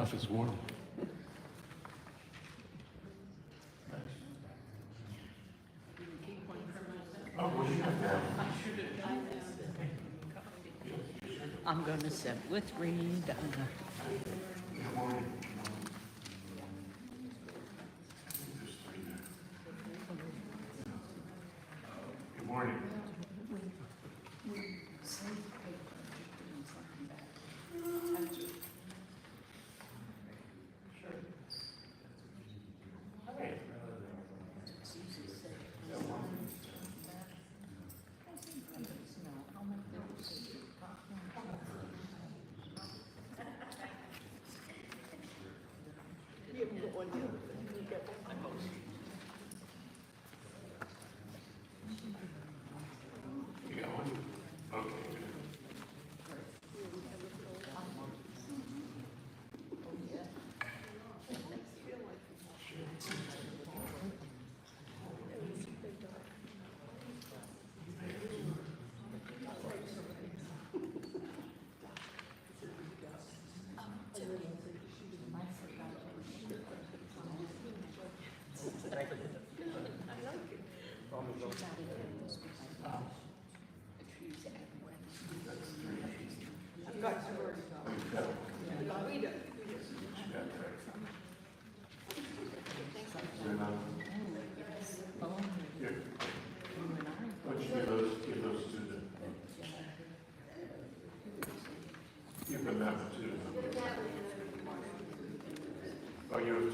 stuff is warm. Oh, well, you have that. I'm going to sit with Reed. Good morning. Good morning. You got one? Okay, good. Why don't you give those to them? Give them that one too. Oh, you have to.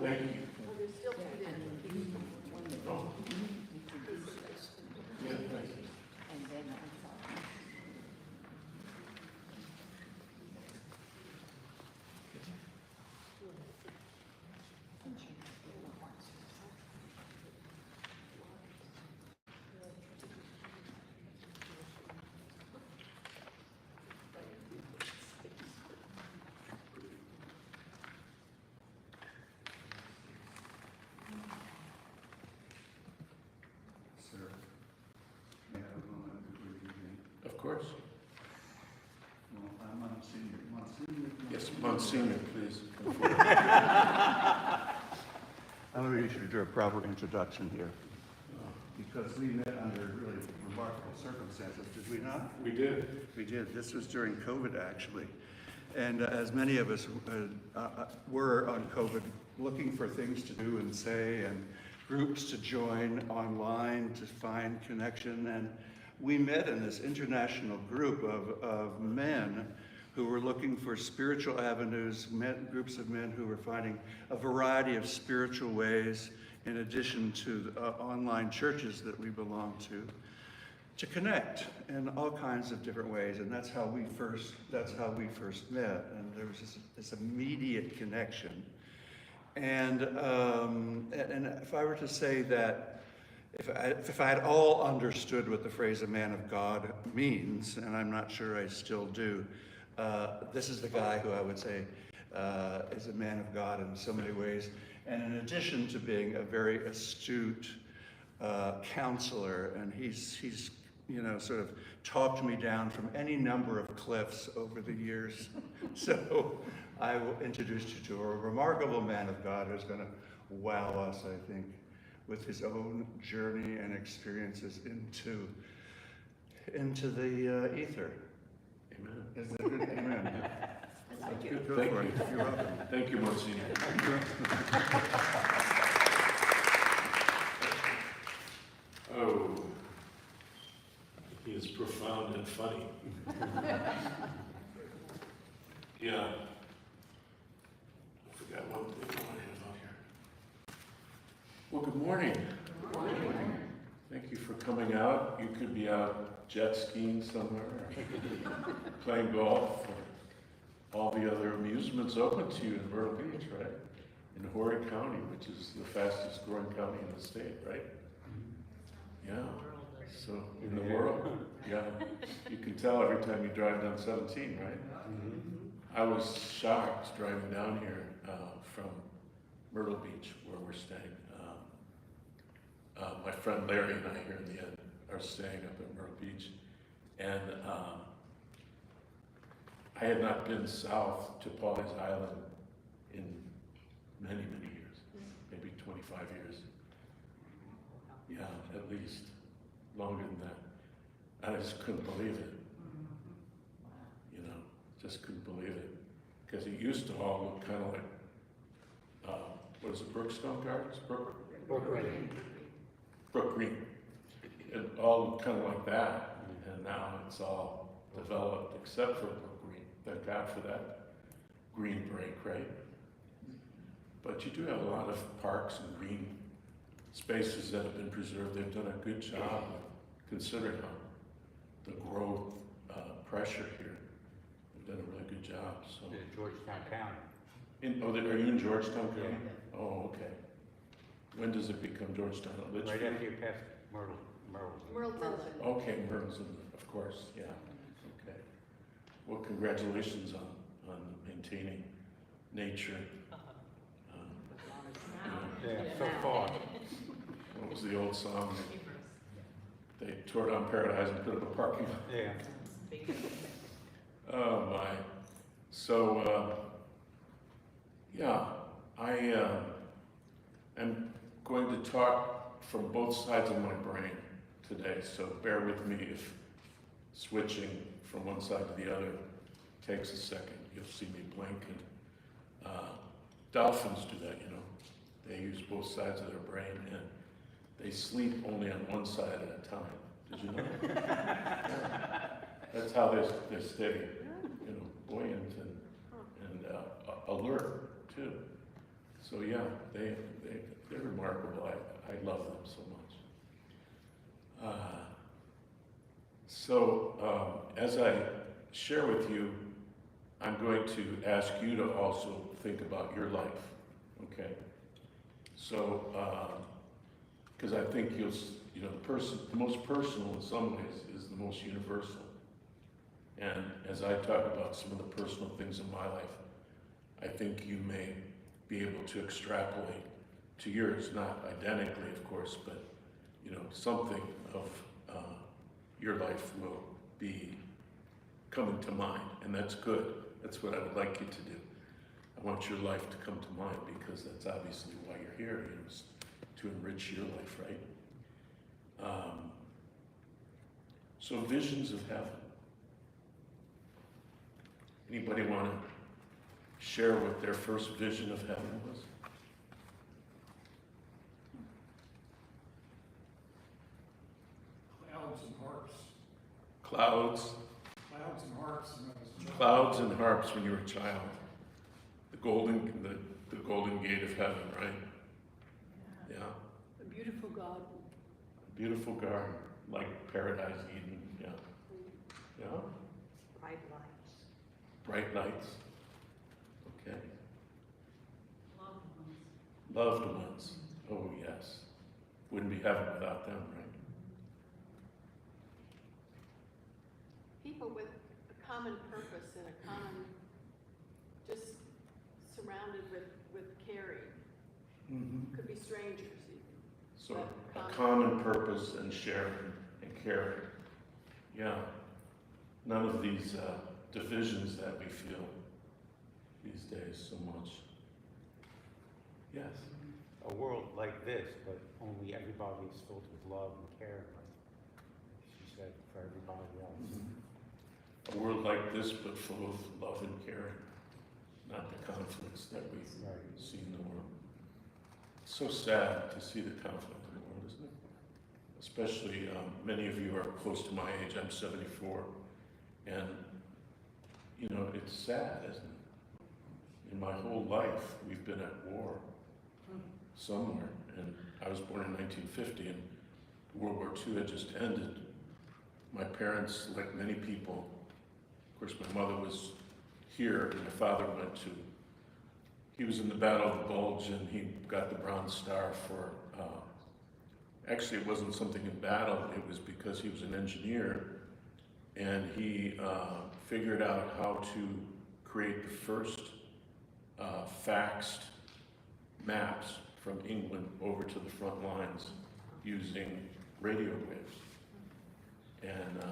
Thank you. Oh. Yeah, thank you. Sir, may I have a moment before you begin? Of course. Well, I'm Monsignor. Monsignor? Yes, Monsignor, please. I think we should do a proper introduction here, because we met under really remarkable circumstances, did we not? We did. We did. This was during COVID, actually. And as many of us were on COVID, looking for things to do and say, and groups to join online to find connection. And we met in this international group of men who were looking for spiritual avenues, groups of men who were finding a variety of spiritual ways, in addition to the online churches that we belong to connect in all kinds of different ways. And that's how we first met. And there was this immediate connection. And if I were to say that, if I had all understood what the phrase "a man of God" means, and I'm not sure I still do, this is the guy who I would say is a man of God in so many ways. And in addition to being a very astute counselor, and he's sort of talked me down from any number of cliffs over the years. So I will introduce you to a remarkable man of God who's going to wow us, I think, with his own journey and experiences into the ether. Amen. Is that good? Amen. Thank you. Go Thank for you. it. You're welcome. Thank you, Monsignor. Oh, he is profound and funny. Yeah. I forgot one thing I wanted to know here. Well, good morning. Good morning. Thank you for coming out. You could be out jet skiing somewhere, or playing golf, or all the other amusements open to you in Myrtle Beach, right? In Horry County, which is the fastest growing county in the state, right? Yeah. So, in the world, yeah. You can tell every time you drive down 17, right? I was shocked driving down here from Myrtle Beach, where we're staying. My friend Larry and I here in the end are staying up at Myrtle Beach. And I had not been south to Pawleys Island in many, many years, maybe 25 years. Yeah, at least, longer than that. I just couldn't believe it. You know, just couldn't believe it. Because it used to all look kind of like, what is it, Brookstone Gardens? Brook Green. Brook Green. It all looked kind of like that, and now it's all developed except for Brook Green. Thank God for that green break, right? But you do have a lot of parks and green spaces that have been preserved. They've done a good job considering the growth pressure here. They've done a really good job. So. Georgetown County. Are you in Georgetown County? Yeah. Oh, okay. When does it become Georgetown? Right after you pass Myrtle. Okay, Myrtleton, of course, yeah. Okay. Well, congratulations on maintaining nature. Yeah, so far. What was the old song? They tore down Paradise and put up a parking lot. Yeah. Oh my. So, yeah, I am going to talk from both sides of my brain today, so bear with me if switching from one side to the other takes a second. You'll see me blinking. Dolphins do that, you know. They use both sides of their brain, and they sleep only on one side at a time. Did you know that? Yeah. That's how they stay, you know, buoyant and alert too. So yeah, they're remarkable. I love them so much. As I share with you, I'm going to ask you to also think about your life. Okay. So, because I think the most personal in some ways is the most universal. And as I talk about some of the personal things in my life, I think you may be able to extrapolate to yours, not identically, of course, but you know, something of your life will be coming to mind, and that's good. That's what I would like you to do. I want your life to come to mind because that's obviously why you're here, is to enrich your life, right? So visions of heaven. Anybody want to share what their first vision of heaven was? Clouds and harps. Clouds. Clouds and harps. Clouds and harps when you were a child. The golden gate of heaven, right? Yeah. A beautiful garden. A beautiful garden, like Paradise Eden. Yeah. Yeah. Bright lights. Bright lights. Okay. Loved ones. Loved ones. Oh yes. Wouldn't be heaven without them, right? People with a common purpose and a common, just surrounded with caring. Mm-hmm. Could be strangers even. So a common purpose and sharing and caring. Yeah. None of these divisions that we feel these days so much. Yes. A world like this, but only everybody is filled with love and care, like she said, for everybody else. Mm-hmm. A world like this, but full of love and caring, not the conflicts that we see in the world. It's so sad to see the conflict in the world, isn't it? Especially, many of you are close to my age. I'm 74, and you know, it's sad, isn't it? In my whole life, we've been at war somewhere, and I was born in 1950, and World War II had just ended. My parents, like many people, of course, my mother was here, and my father he was in the Battle of the Bulge, and he got the Bronze Star for, actually it wasn't something in battle, it was because he was an engineer, and he figured out how to create the first faxed maps from England over to the front lines using radio waves. And,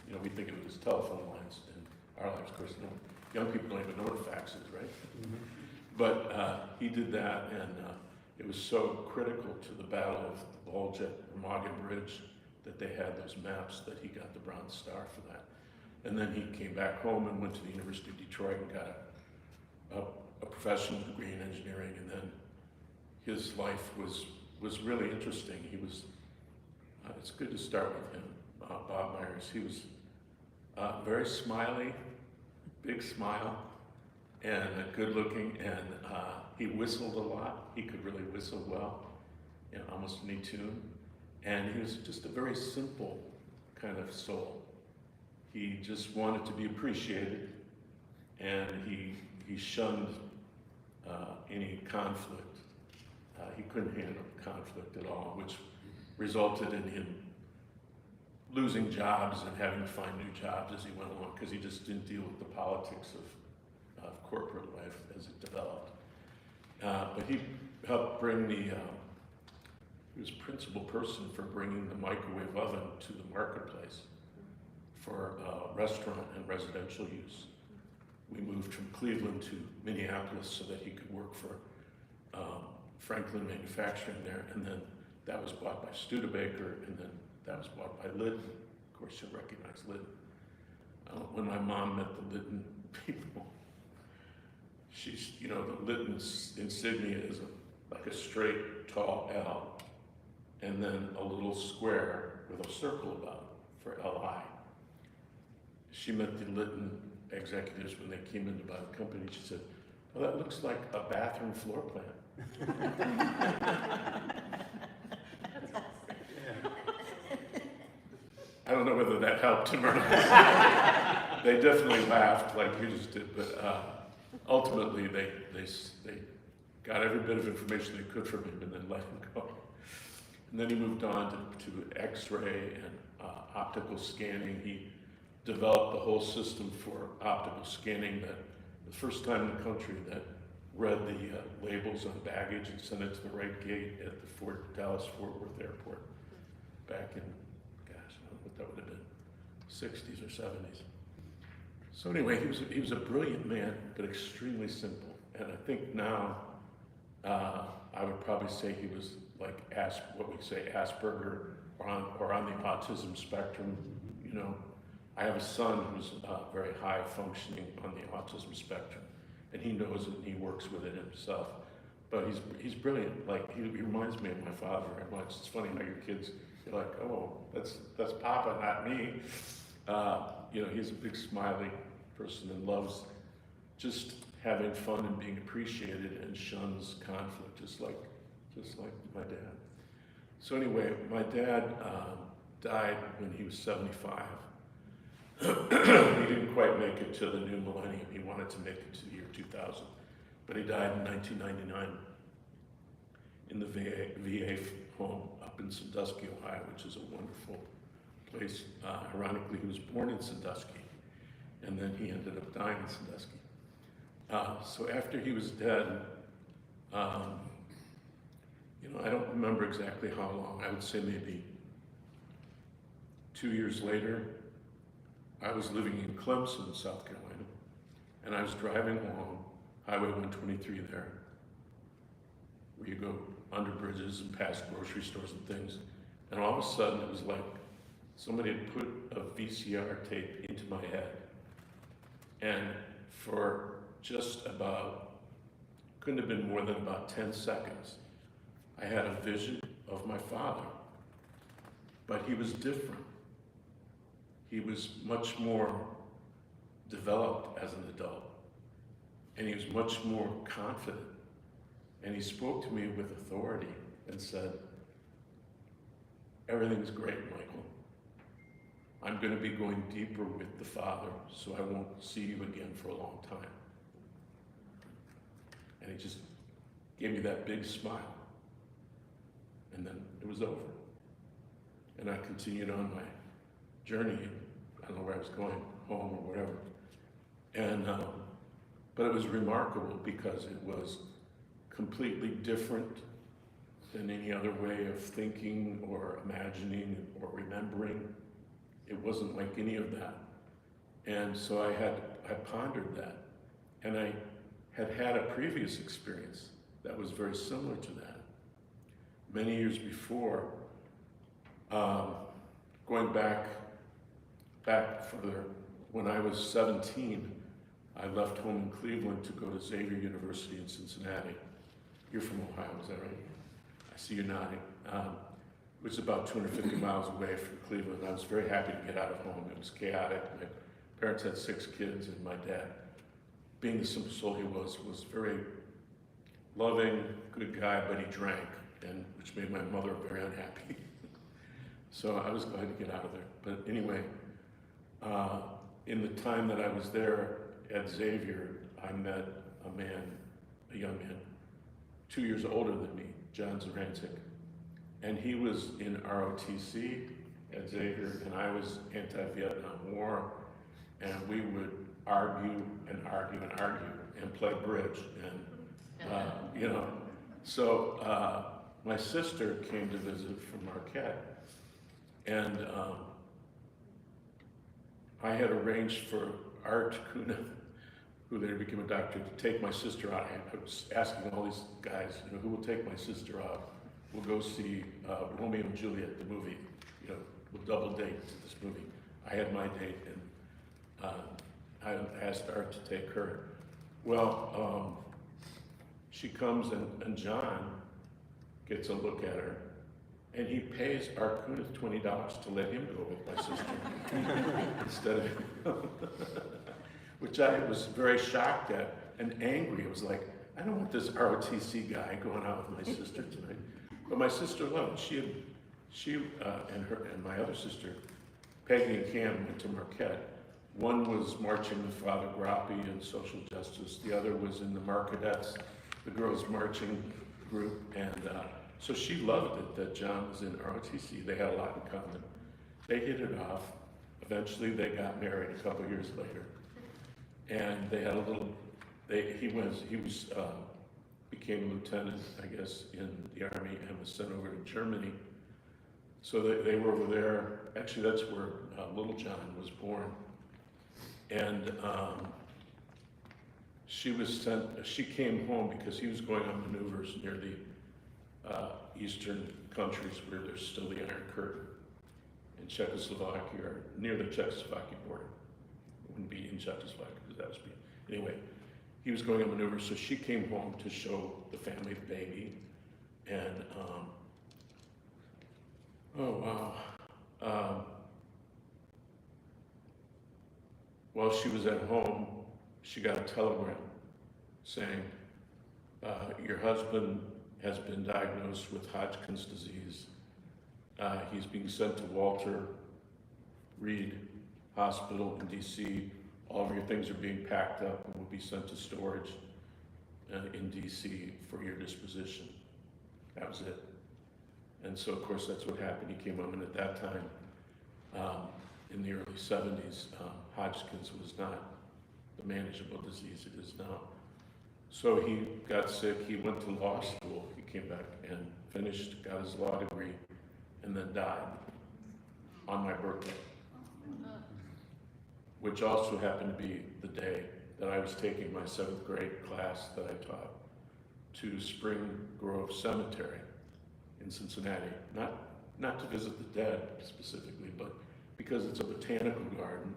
you know, we think of it as telephone lines in our lives, of course, no. young people don't even know what a fax is, right? But he did that, and it was so critical to the Battle of the Bulge at Remagen Bridge that they had those maps that he got the Bronze Star for that. And then he came back home and went to the University of Detroit and got a professional degree in engineering, and then his life was really interesting. He was, it's good to start with him, Bob Myers. He was very smiley, big smile, and good looking, and he whistled a lot. He could really whistle well, in almost any tune. And he was just a very simple kind of soul. He just wanted to be appreciated, and he shunned any conflict. He couldn't handle conflict at all, which resulted in him losing jobs and having to find new jobs as he went along, because he just didn't deal with the politics of corporate life as it developed. But he helped bring he was principal person for bringing the microwave oven to the marketplace for restaurant and residential use. We moved from Cleveland to Minneapolis so that he could work for Franklin Manufacturing there, and then that was bought by Studebaker, and then that was bought by Lytton. Of course, you'll recognize Lytton. When my mom met the Lytton people, she's, the Lytton's insignia is like a straight, tall L, and then a little square with a circle above for LI. She met the Lytton executives when they came in to buy the company. She said, "Oh, that looks like a bathroom floor plan." I don't know whether that helped him or not. They definitely laughed like you just did, but ultimately they got every bit of information they could from him and then let him go. And then he moved on to X-ray and optical scanning. He developed the whole system for optical scanning, that the first time in the country that read the labels on baggage and sent it to the right gate at the Dallas-Fort Worth Airport back in, gosh, I don't know what that would have been, 60s or 70s. So anyway, he was a brilliant man, but extremely simple. And I think now I would probably say he was like what we say Asperger, or on the autism spectrum. I have a son who's very high functioning on the autism spectrum, and he knows it and he works with it himself. But he's brilliant. Like he reminds me of my father very much. It's funny how your kids, you're like, oh, that's Papa, not me. He's a big smiley person and loves just having fun and being appreciated, and shuns conflict, just like my dad. So anyway, my dad died when he was 75. He didn't quite make it to the new millennium. He wanted to make it to the year 2000, but he died in 1999 in the VA home up in Sandusky, Ohio, which is a wonderful place. Ironically, he was born in Sandusky, and then he ended up dying in Sandusky. So after he was dead, I don't remember exactly how long. I would say maybe 2 years later, I was living in Clemson, South Carolina, and I was driving along Highway 123 there, where you go under bridges and past grocery stores and things, and all of a sudden it was like somebody had put a VCR tape into my head, and for just about, couldn't have been more than about 10 seconds, I had a vision of my father, but he was different. He was much more developed as an adult, and he was much more confident, and he spoke to me with authority and said, "Everything's great, Michael. I'm going to be going deeper with the Father, so I won't see you again for a long time." And he just gave me that big smile, and then it was over. And I continued on my journey. I don't know where I was going, home or whatever. And but it was remarkable because it was completely different than any other way of thinking or imagining or remembering. It wasn't like any of that. And so I pondered that. And I had had a previous experience that was very similar to that. Many years before, going back further, when I was 17, I left home in Cleveland to go to Xavier University in Cincinnati. You're from Ohio, is that right? I see you nodding. Which is about 250 miles away from Cleveland. I was very happy to get out of home. It was chaotic. My parents had 6 kids, and my dad, being the simple soul he was very loving, good guy, but he drank, and which made my mother very unhappy. So I was glad to get out of there. But anyway, in the time that I was there at Xavier, I met a young man, 2 years older than me, John Zarancic. And he was in ROTC at Xavier, and I was anti-Vietnam War, and we would argue and argue and argue and play bridge, and So my sister came to visit from Marquette, and I had arranged for Art Kuna, who later became a doctor, to take my sister out. I was asking all these guys, who will take my sister out? We'll go see Romeo and Juliet, the movie. We'll double date this movie. I had my date, and I asked Art to take her. Well, she comes, and John gets a look at her, and he pays Art Kunis $20 to let him go with my sister instead of which I was very shocked at and angry. It was like, I don't want this ROTC guy going out with my sister tonight. But my sister loved it. She and my other sister, Peggy and Cam, went to Marquette. One was marching with Father Grappi in social justice. The other was in the Marquettes, the girls' marching group. And so she loved it that John was in ROTC. They had a lot in common. They hit it off. Eventually, they got married a couple years later. And they had a little. He became a lieutenant, I guess, in the Army and was sent over to Germany. So they were over there. Actually, that's where little John was born. And she came home because he was going on maneuvers near the eastern countries where there's still the Iron Curtain in Czechoslovakia, or near the Czechoslovakia border. It wouldn't be in Czechoslovakia because that was anyway. He was going on maneuvers, so she came home to show the family the baby, and while she was at home, she got a telegram saying, your husband has been diagnosed with Hodgkin's disease. He's being sent to Walter Reed Hospital in DC. All of your things are being packed up and will be sent to storage in DC for your disposition. That was it. And so, of course, that's what happened. He came home, and at that time, in the early 70s, Hodgkin's was not the manageable disease it is now. So he got sick, he went to law school, he came back and finished, got his law degree, and then died on my birthday, which also happened to be the day that I was taking my 7th grade class that I taught to Spring Grove Cemetery in Cincinnati, not to visit the dead specifically, but because it's a botanical garden,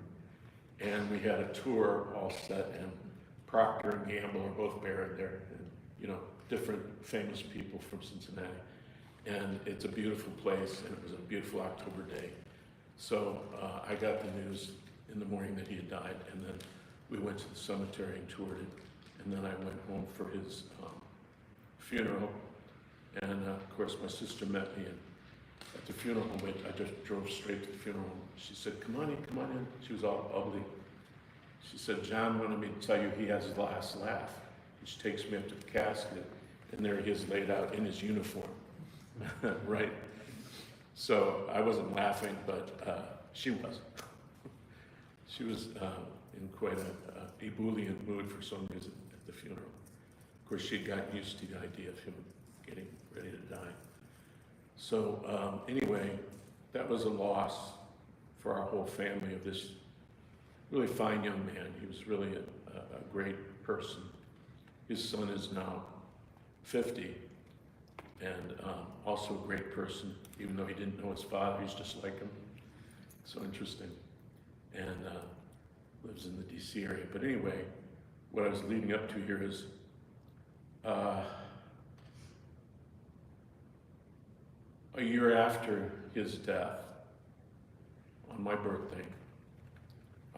and we had a tour all set, and Procter and Gamble are both buried there, and different famous people from Cincinnati. And it's a beautiful place, and it was a beautiful October day. So I got the news in the morning that he had died, and then we went to the cemetery and toured it, and then I went home for his funeral, and of course my sister met me, and at the funeral home, I just drove straight to the funeral home. She said, come on in. She was all bubbly. She said, John wanted me to tell you he has his last laugh. And she takes me up to the casket, and there he is laid out in his uniform, right? So I wasn't laughing, but she was. She was in quite a ebullient mood for some reason at the funeral. Of course, she'd gotten used to the idea of him getting ready to die. So anyway, that was a loss for our whole family of this really fine young man. He was really a great person. His son is now 50, and also a great person, even though he didn't know his father, he's just like him. So interesting. And lives in the DC area. But anyway, what I was leading up to here is a year after his death, on my birthday,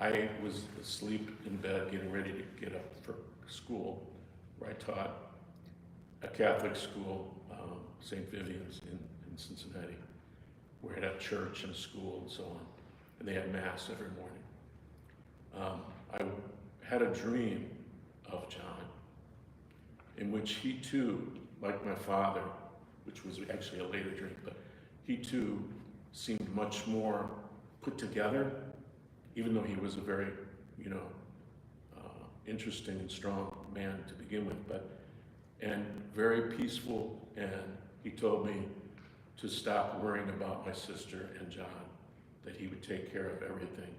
I was asleep in bed getting ready to get up for school, where I taught a Catholic school, St. Vivian's in Cincinnati, where it had church and school and so on, and they had mass every morning. I had a dream of John, in which he too, like my father, which was actually a later dream, but he too seemed much more put together, even though he was a very, interesting and strong man to begin with, and very peaceful. And he told me to stop worrying about my sister and John, that he would take care of everything,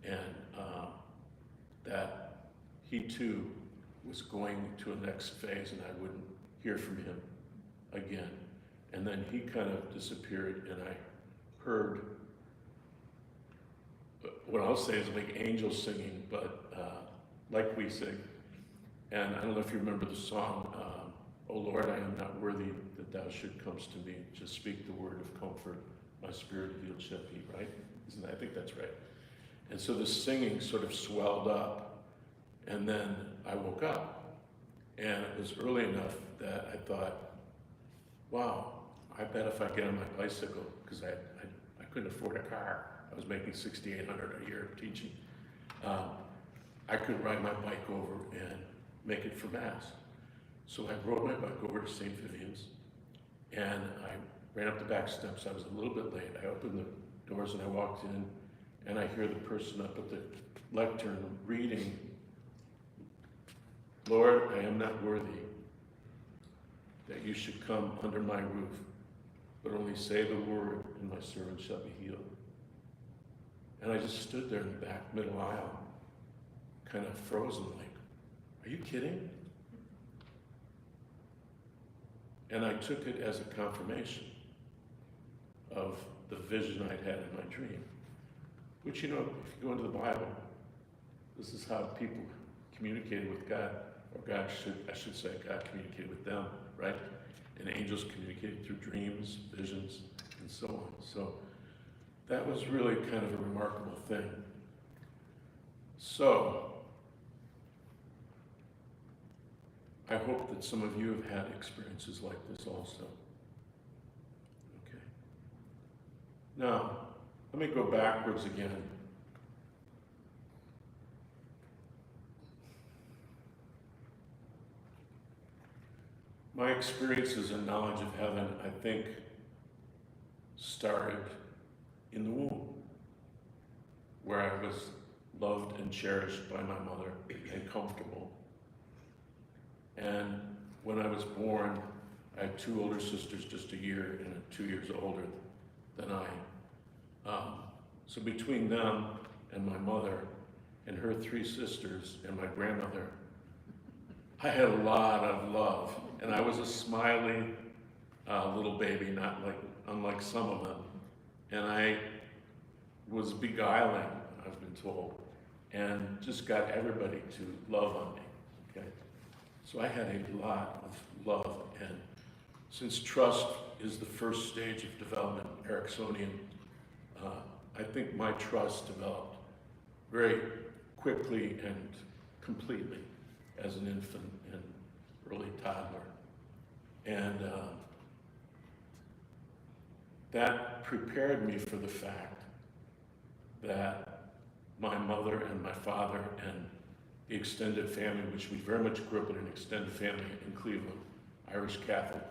and that he too was going to a next phase, and I wouldn't hear from him again. And then he kind of disappeared, and I heard what I'll say is like angels singing, but like we sing. And I don't know if you remember the song, "O Lord, I am not worthy that thou should come to me. Just speak the word of comfort. My spirit healed shall be," right? I think that's right. And so the singing sort of swelled up, and then I woke up. And it was early enough that I thought, wow, I bet if I get on my bicycle, because I couldn't afford a car. I was making $6,800 a year teaching. I could ride my bike over and make it for Mass. So I rode my bike over to St. Vivian's, and I ran up the back steps. I was a little bit late. I opened the doors and I walked in, and I hear the person up at the lectern reading, "Lord, I am not worthy that you should come under my roof, but only say the word, and my servant shall be healed." And I just stood there in the back middle aisle, kind of frozen, like, are you kidding? And I took it as a confirmation of the vision I'd had in my dream, which, if you go into the Bible, this is how people communicated with God, or God communicated with them, right? And angels communicated through dreams, visions, and so on. So that was really kind of a remarkable thing. So I hope that some of you have had experiences like this also. Okay. Now, let me go backwards again. My experiences and knowledge of heaven, I think, started in the womb, where I was loved and cherished by my mother and comfortable. And when I was born, I had two older sisters, just a year and 2 years older than I. So between them and my mother and her three sisters and my grandmother, I had a lot of love. And I was a smiley little baby, unlike some of them. And I was beguiling, I've been told, and just got everybody to love on me, okay? So I had a lot of love, and since trust is the first stage of development, Ericksonian, I think my trust developed very quickly and completely as an infant and early toddler. And that prepared me for the fact that my mother and my father and the extended family, which we very much grew up in an extended family in Cleveland, Irish Catholic,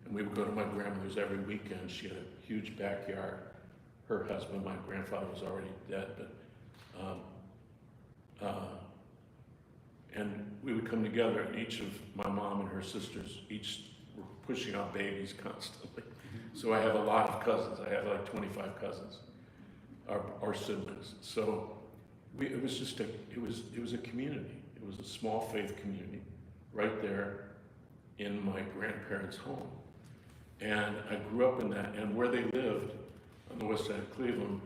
and we would go to my grandmother's every weekend. She had a huge backyard. Her husband, my grandfather, was already dead, but and we would come together, and each of my mom and her sisters, each were pushing out babies constantly. So I have a lot of cousins. I have like 25 cousins, or siblings. So it was a community. It It was a small faith community right there in my grandparents' home. And I grew up in that, and where they lived on the west side of Cleveland,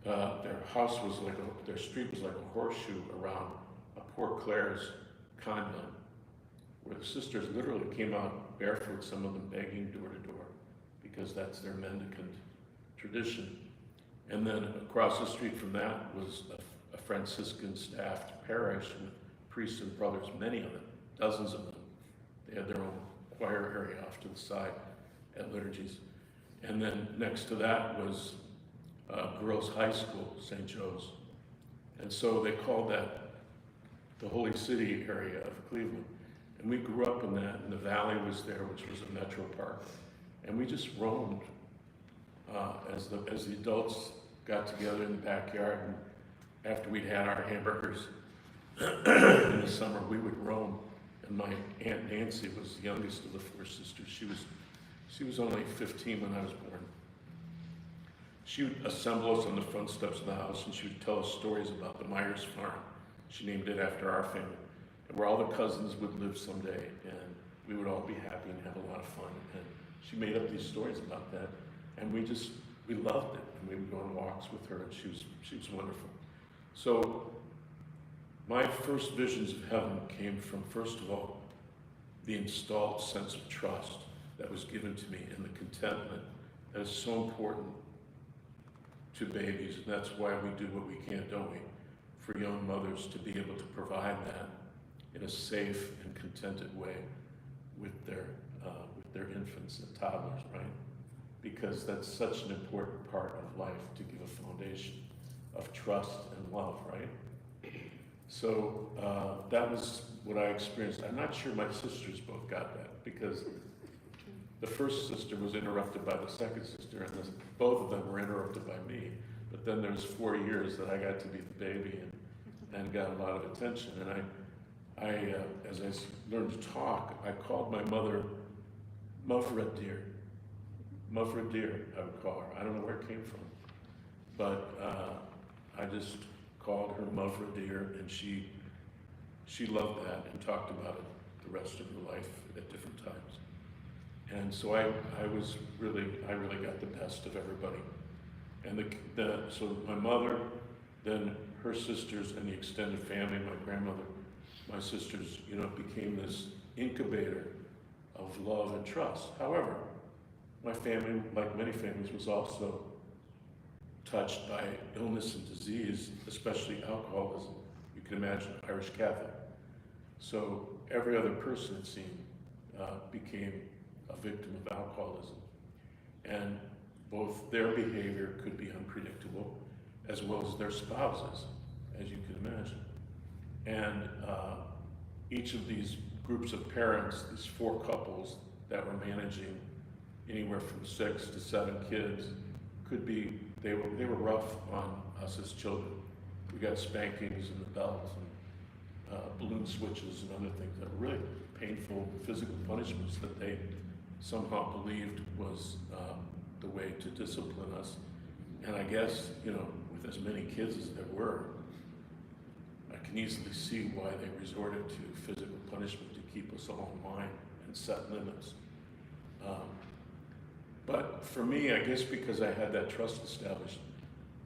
their house was like their street was like a horseshoe around a Poor Clare's convent, where the sisters literally came out barefoot, some of them begging door to door, because that's their mendicant tradition. And then across the street from that was a Franciscan staffed parish with priests and brothers, many of them, dozens of them. They had their own choir area off to the side at liturgies. And then next to that was Girls High School, St. Joe's. And so they called that the Holy City area of Cleveland. And we grew up in that, and the valley was there, which was a metro park. And we just roamed as the adults got together in the backyard, and after we'd had our hamburgers in the summer, we would roam. And my Aunt Nancy was the youngest of the four sisters. She was only 15 when I was born. She would assemble us on the front steps of the house, and she would tell us stories about the Myers farm. She named it after our family, and where all the cousins would live someday, and we would all be happy and have a lot of fun. And she made up these stories about that, and we loved it. And we would go on walks with her, and she was wonderful. So my first visions of heaven came from, first of all, the installed sense of trust that was given to me, and the contentment that is so important to babies. And that's why we do what we can, don't we, for young mothers to be able to provide that in a safe and contented way with their infants and toddlers, right? Because that's such an important part of life, to give a foundation of trust and love, right? So that was what I experienced. I'm not sure my sisters both got that, because the first sister was interrupted by the second sister, and both of them were interrupted by me. But then there's 4 years that I got to be the baby and got a lot of attention. And I as I learned to talk, I called my mother Muffred Dear. Muffred Dear, I would call her. I don't know where it came from. But I just called her Muffred Dear, and she loved that and talked about it the rest of her life at different times. And so I really got the best of everybody. And so my mother, then her sisters, and the extended family, my grandmother, my sisters, became this incubator of love and trust. However, my family, like many families, was also touched by illness and disease, especially alcoholism. You can imagine, Irish Catholic. So every other person, it seemed, became a victim of alcoholism. And both their behavior could be unpredictable, as well as their spouses, as you can imagine. And each of these groups of parents, these 4 couples that were managing anywhere from 6 to 7 kids, they were rough on us as children. We got spankings and the belts and balloon switches and other things that were really painful physical punishments that they somehow believed was the way to discipline us. And I guess, with as many kids as there were, I can easily see why they resorted to physical punishment to keep us all in line and set limits. But for me, I guess because I had that trust established,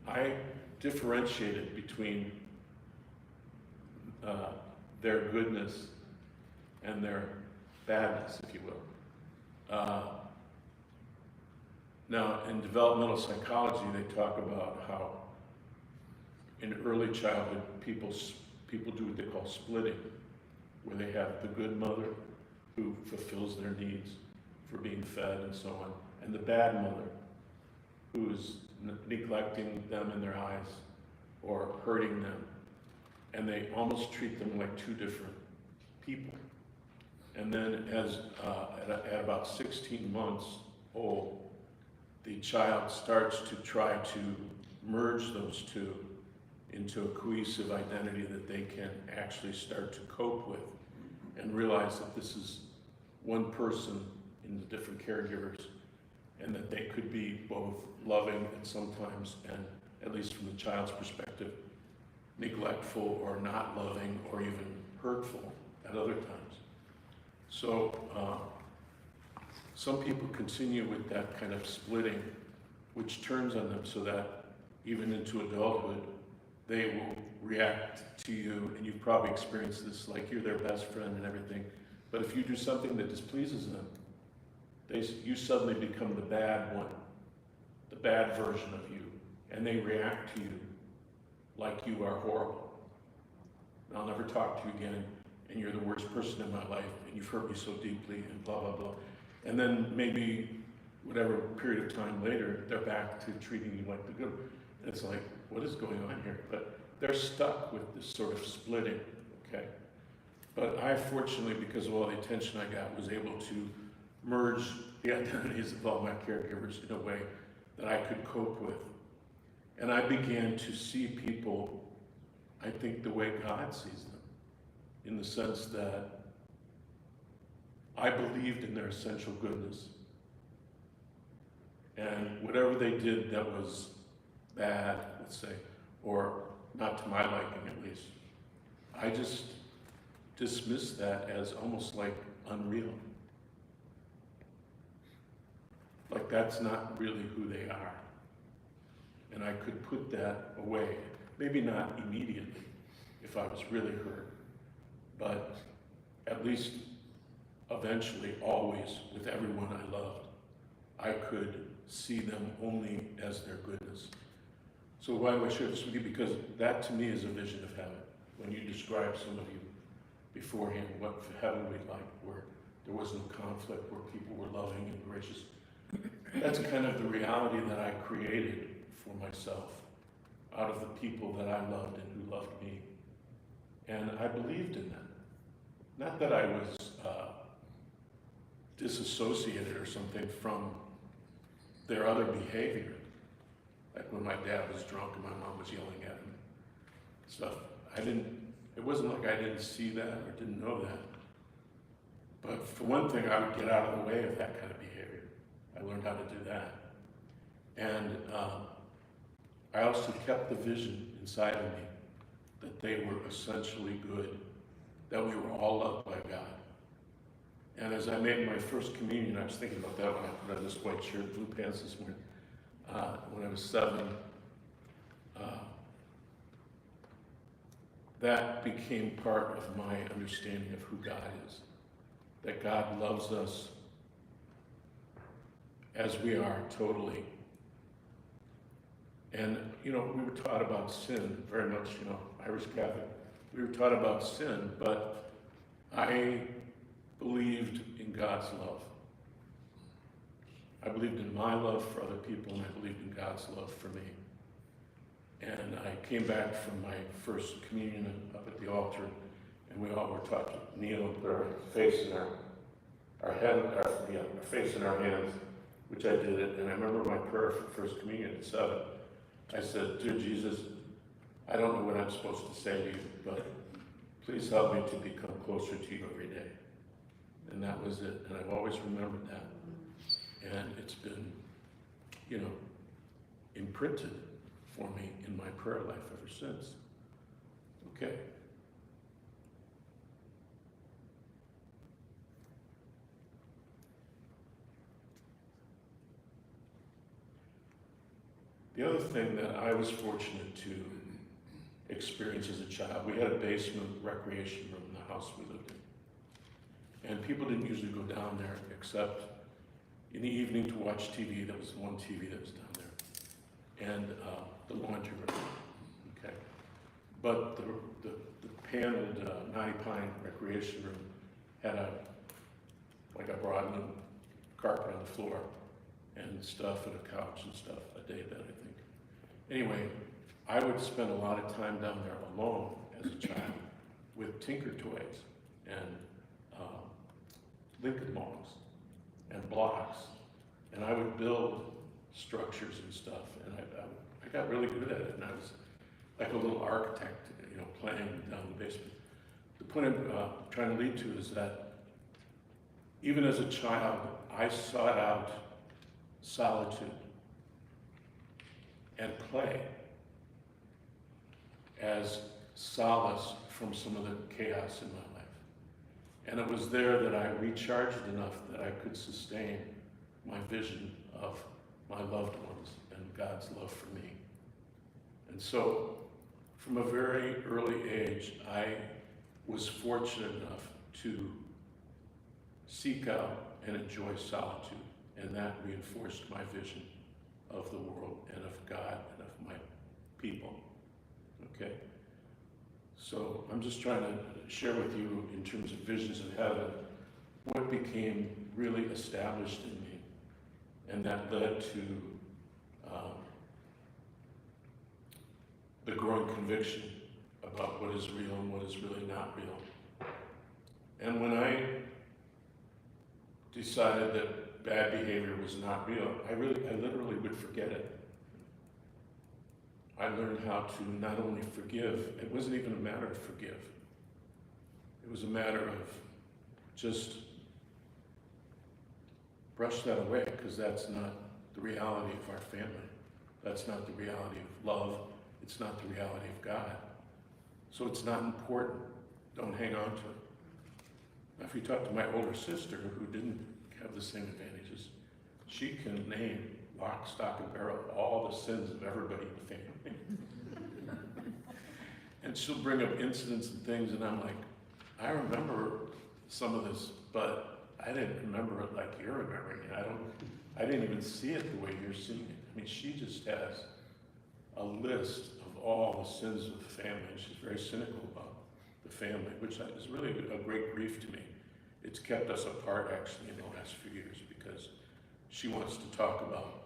I differentiated between their goodness and their badness, if you will. Now, in developmental psychology, they talk about how in early childhood, people do what they call splitting, where they have the good mother who fulfills their needs for being fed and so on, and the bad mother who is neglecting them in their eyes or hurting them. And they almost treat them like 2 different people. And then at about 16 months old, the child starts to try to merge those 2 into a cohesive identity that they can actually start to cope with, and realize that this is one person in the different caregivers, and that they could be both loving and sometimes, and at least from the child's perspective, neglectful or not loving or even hurtful at other times. So some people continue with that kind of splitting, which turns on them so that even into adulthood, they will react to you, and you've probably experienced this, like you're their best friend and everything, but if you do something that displeases them, you suddenly become the bad one, the bad version of you, and they react to you like you are horrible. And I'll never talk to you again, and you're the worst person in my life, and you've hurt me so deeply, and blah, blah, blah. And then maybe whatever period of time later, they're back to treating you like the good. It's like, what is going on here? But they're stuck with this sort of splitting, okay? But I, fortunately, because of all the attention I got, was able to merge the identities of all my caregivers in a way that I could cope with. And I began to see people, I think, the way God sees them, in the sense that I believed in their essential goodness. And whatever they did that was bad, let's say, or not to my liking at least, I just dismissed that as almost like unreal. Like that's not really who they are. And I could put that away. Maybe not immediately if I was really hurt, but at least eventually, always, with everyone I loved, I could see them only as their goodness. So why do I share this with you? Because that to me is a vision of heaven. When you describe some of you beforehand, what heaven would be like, where there was no conflict, where people were loving and gracious. That's kind of the reality that I created for myself out of the people that I loved and who loved me. And I believed in that. Not that I was disassociated or something from their other behavior. Like when my dad was drunk and my mom was yelling at him, stuff. It wasn't like I didn't see that or didn't know that. But for one thing, I would get out of the way of that kind of behavior. I learned how to do that. And I also kept the vision inside of me that they were essentially good, that we were all loved by God. And as I made my first communion, I was thinking about that when I put on this white shirt, blue pants this morning. When I was 7, that became part of my understanding of who God is. That God loves us as we are, totally. And, we were taught about sin very much, Irish Catholic. We were taught about sin, but I believed in God's love. I believed in my love for other people, and I believed in God's love for me. And I came back from my first communion up at the altar, and we all were taught to kneel and put our face in our face in our hands, which I did it. And I remember my prayer for first communion at 7. I said, "Dear Jesus, I don't know what I'm supposed to say to you, but please help me to become closer to you every day." And that was it. And I've always remembered that. And it's been, imprinted for me in my prayer life ever since. Okay. The other thing that I was fortunate to experience as a child, we had a basement recreation room in the house we lived in. And people didn't usually go down there except in the evening to watch TV. There was one TV that was down there. And the laundry room, okay? But the paneled Knotty Pine recreation room had a broadman carpet on the floor and stuff and a couch and stuff, a day bed, I think. Anyway, I would spend a lot of time down there alone as a child with Tinker Toys and Lincoln Logs and blocks, and I would build structures and stuff, and I got really good at it, and I was like a little architect, playing down the basement. The point I'm trying to lead to is that even as a child, I sought out solitude and play as solace from some of the chaos in my life. And it was there that I recharged enough that I could sustain my vision of my loved ones and God's love for me. And so, from a very early age, I was fortunate enough to seek out and enjoy solitude, and that reinforced my vision of the world and of God and of my people. Okay? So I'm just trying to share with you in terms of visions of heaven what became really established in me, and that led to the growing conviction about what is real and what is really not real. And when I decided that bad behavior was not real, I literally would forget it. I learned how to not only forgive, it wasn't even a matter of forgive. It was a matter of just brush that away, because that's not the reality of our family. That's not the reality of love. It's not the reality of God. So it's not important. Don't hang on to it. Now, if you talk to my older sister, who didn't have the same advantages, she can name lock, stock, and barrel all the sins of everybody in the family. And she'll bring up incidents and things, and I'm like, I remember some of this, but I didn't remember it like you're remembering it. I didn't even see it the way you're seeing it. I mean, she just has a list of all the sins of the family. She's very cynical about the family, which is really a great grief to me. It's kept us apart, actually, in the last few years, because she wants to talk about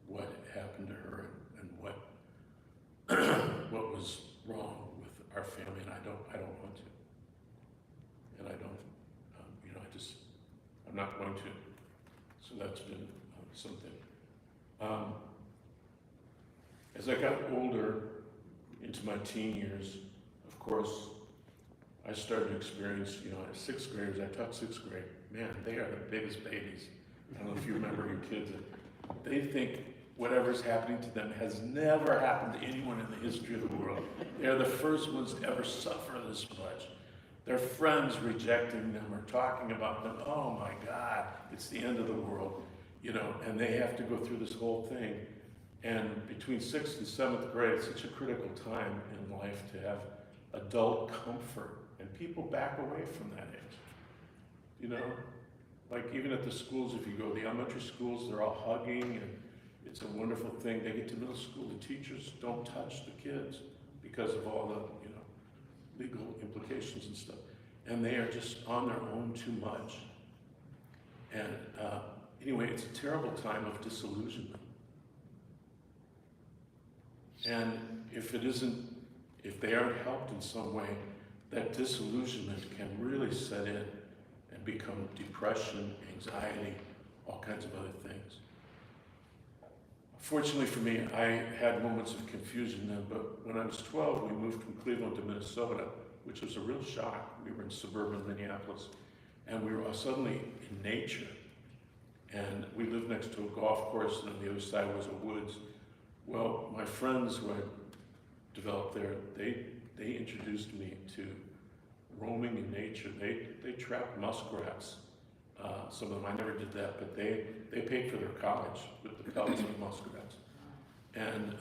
what happened to her and what what was wrong with our family, and I don't want to, and I don't, I'm not going to. So that's been something. As I got older, into my teen years, of course, I started to experience, as sixth graders, I taught sixth grade. Man, they are the biggest babies. I don't know if you remember your kids. They think whatever's happening to them has never happened to anyone in the history of the world. They're the first ones to ever suffer this much. Their friends rejecting them or talking about them, oh my God, it's the end of the world, and they have to go through this whole thing. And between 6th and 7th grade, it's such a critical time in life to have adult comfort, and people back away from that age. Like even at the schools, if you go to the elementary schools, they're all hugging, and it's a wonderful thing. They get to middle school, the teachers don't touch the kids because of all the, legal implications and stuff. And they are just on their own too much. And anyway, it's a terrible time of disillusionment. And if they aren't helped in some way, that disillusionment can really set in and become depression, anxiety, all kinds of other things. Fortunately for me, I had moments of confusion then, but when I was 12, we moved from Cleveland to Minnesota, which was a real shock. We were in suburban Minneapolis, and we were suddenly in nature. And we lived next to a golf course, and on the other side was a woods. Well, my friends who I developed there, they introduced me to roaming in nature. They trapped muskrats. Some of them, I never did that, but they paid for their college with the pellets of muskrats. And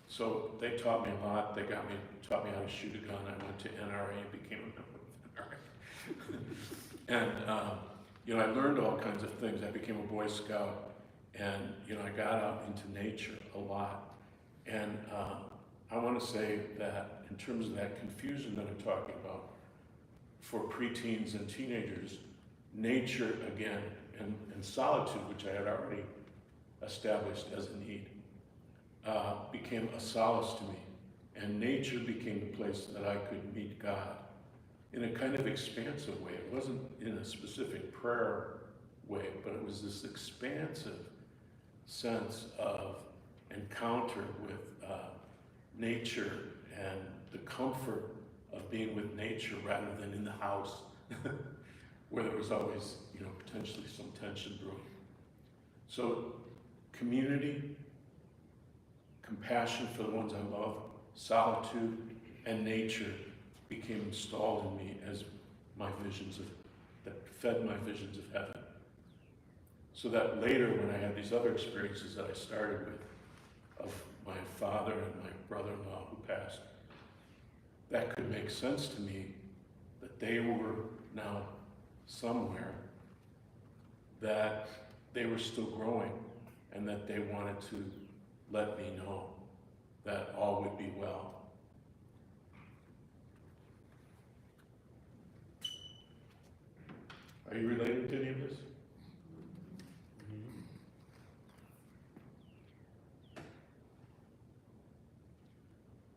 so they taught me a lot. They taught me how to shoot a gun. I went to NRA and became a member of NRA. And I learned all kinds of things. I became a Boy Scout, and I got out into nature a lot. And I want to say that in terms of that confusion that I'm talking about, for preteens and teenagers, nature again and solitude, which I had already established as a need, became a solace to me. And nature became the place that I could meet God in a kind of expansive way. It wasn't in a specific prayer way, but it was this expansive sense of encounter with nature and the comfort of being with nature rather than in the house where there was always, potentially some tension brewing. So community, compassion for the ones I love, solitude and nature became installed in me as my visions of, that fed my visions of heaven. So that later when I had these other experiences that I started with, of my father and my brother-in-law who passed, that could make sense to me that they were now somewhere, that they were still growing, and that they wanted to let me know that all would be well. Are you related to any of this?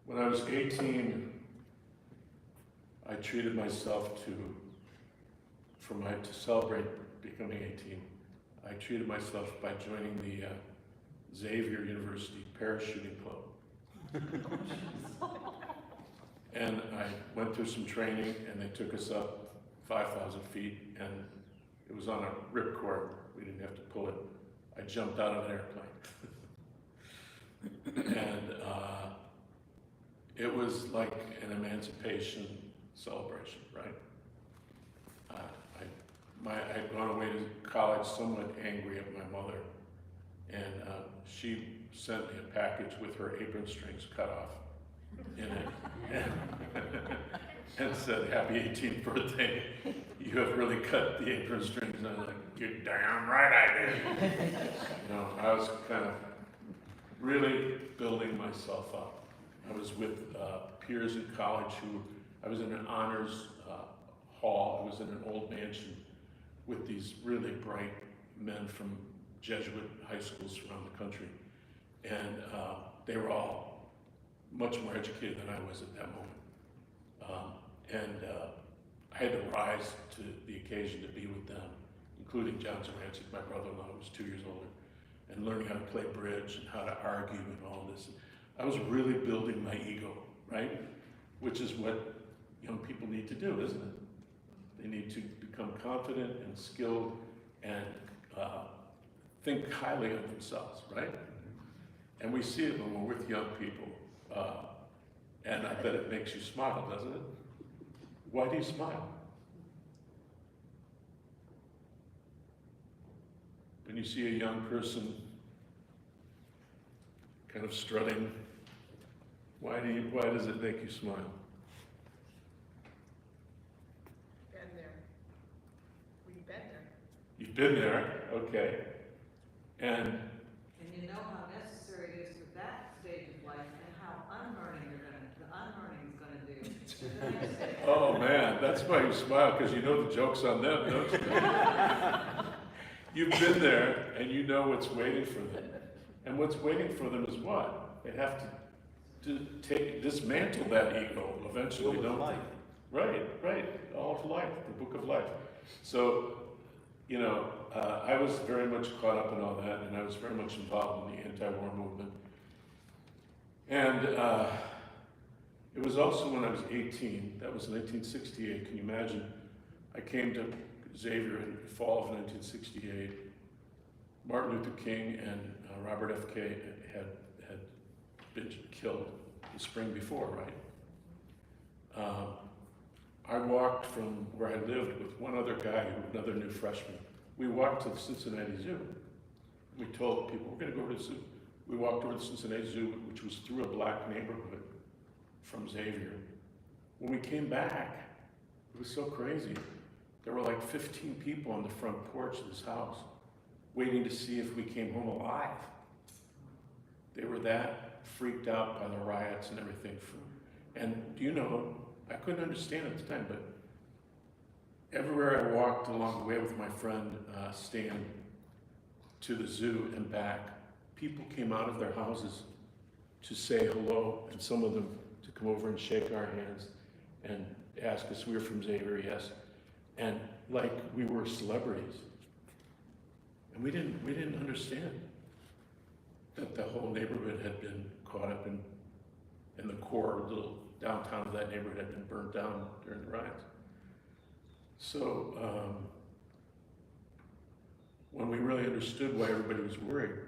When I was 18, I treated myself to celebrate becoming 18. I treated myself by joining the Xavier University Parachuting Club. And I went through some training, and they took us up 5,000 feet, and it was on a ripcord. We didn't have to pull it. I jumped out of an airplane. And it was like an emancipation celebration, right? I had gone away to college somewhat angry at my mother, and she sent me a package with her apron strings cut off in it, and said, "Happy 18th birthday. You have really cut the apron strings." And I was like, "You're damn right I did." You know, I was kind of really building myself up. I was with peers in college I was in an honors hall. I was in an old mansion with these really bright men from Jesuit high schools around the country. And they were all much more educated than I was at that moment. I had to rise to the occasion to be with them, including John Zarancic, my brother-in-law, who was 2 years older, and learning how to play bridge and how to argue and all this. I was really building my ego, right? Which is what young people need to do, isn't it? They need to become confident and skilled and think highly of themselves, right? And we see it when we're with young people. And I bet it makes you smile, doesn't it? Why do you smile? When you see a young person kind of strutting, why does it make you smile? Been there. We've been there. You've been there, okay. And And you know how necessary it is for that stage of life and how the unlearning is gonna do. The next stage. oh man, that's why you smile, because you know the joke's on them, don't you? You've been there and you know what's waiting for them. And what's waiting for them is what? They have to dismantle that ego eventually, don't they? Right, all of life, the book of life. So, you know, I was very much caught up in all that, and I was very much involved in the anti-war movement. And it was also when I was 18, that was 1968, can you imagine? I came to Xavier in the fall of 1968. Martin Luther King and Robert F. Kennedy had been killed the spring before, right? I walked from where I lived with one other guy, another new freshman. We walked to the Cincinnati Zoo. We told people, we're gonna go to the zoo. We walked over to the Cincinnati Zoo, which was through a black neighborhood from Xavier. When we came back, it was so crazy. There were like 15 people on the front porch of this house waiting to see if we came home alive. They were that freaked out by the riots and everything. And you know, I couldn't understand at the time, but everywhere I walked along the way with my friend Stan to the zoo and back, people came out of their houses to say hello, and some of them to come over and shake our hands and ask us, we were from Xavier, yes. And like we were celebrities. And we didn't understand that the whole neighborhood had been caught up in the core little downtown of that neighborhood had been burnt down during the riots. So when we really understood why everybody was worried,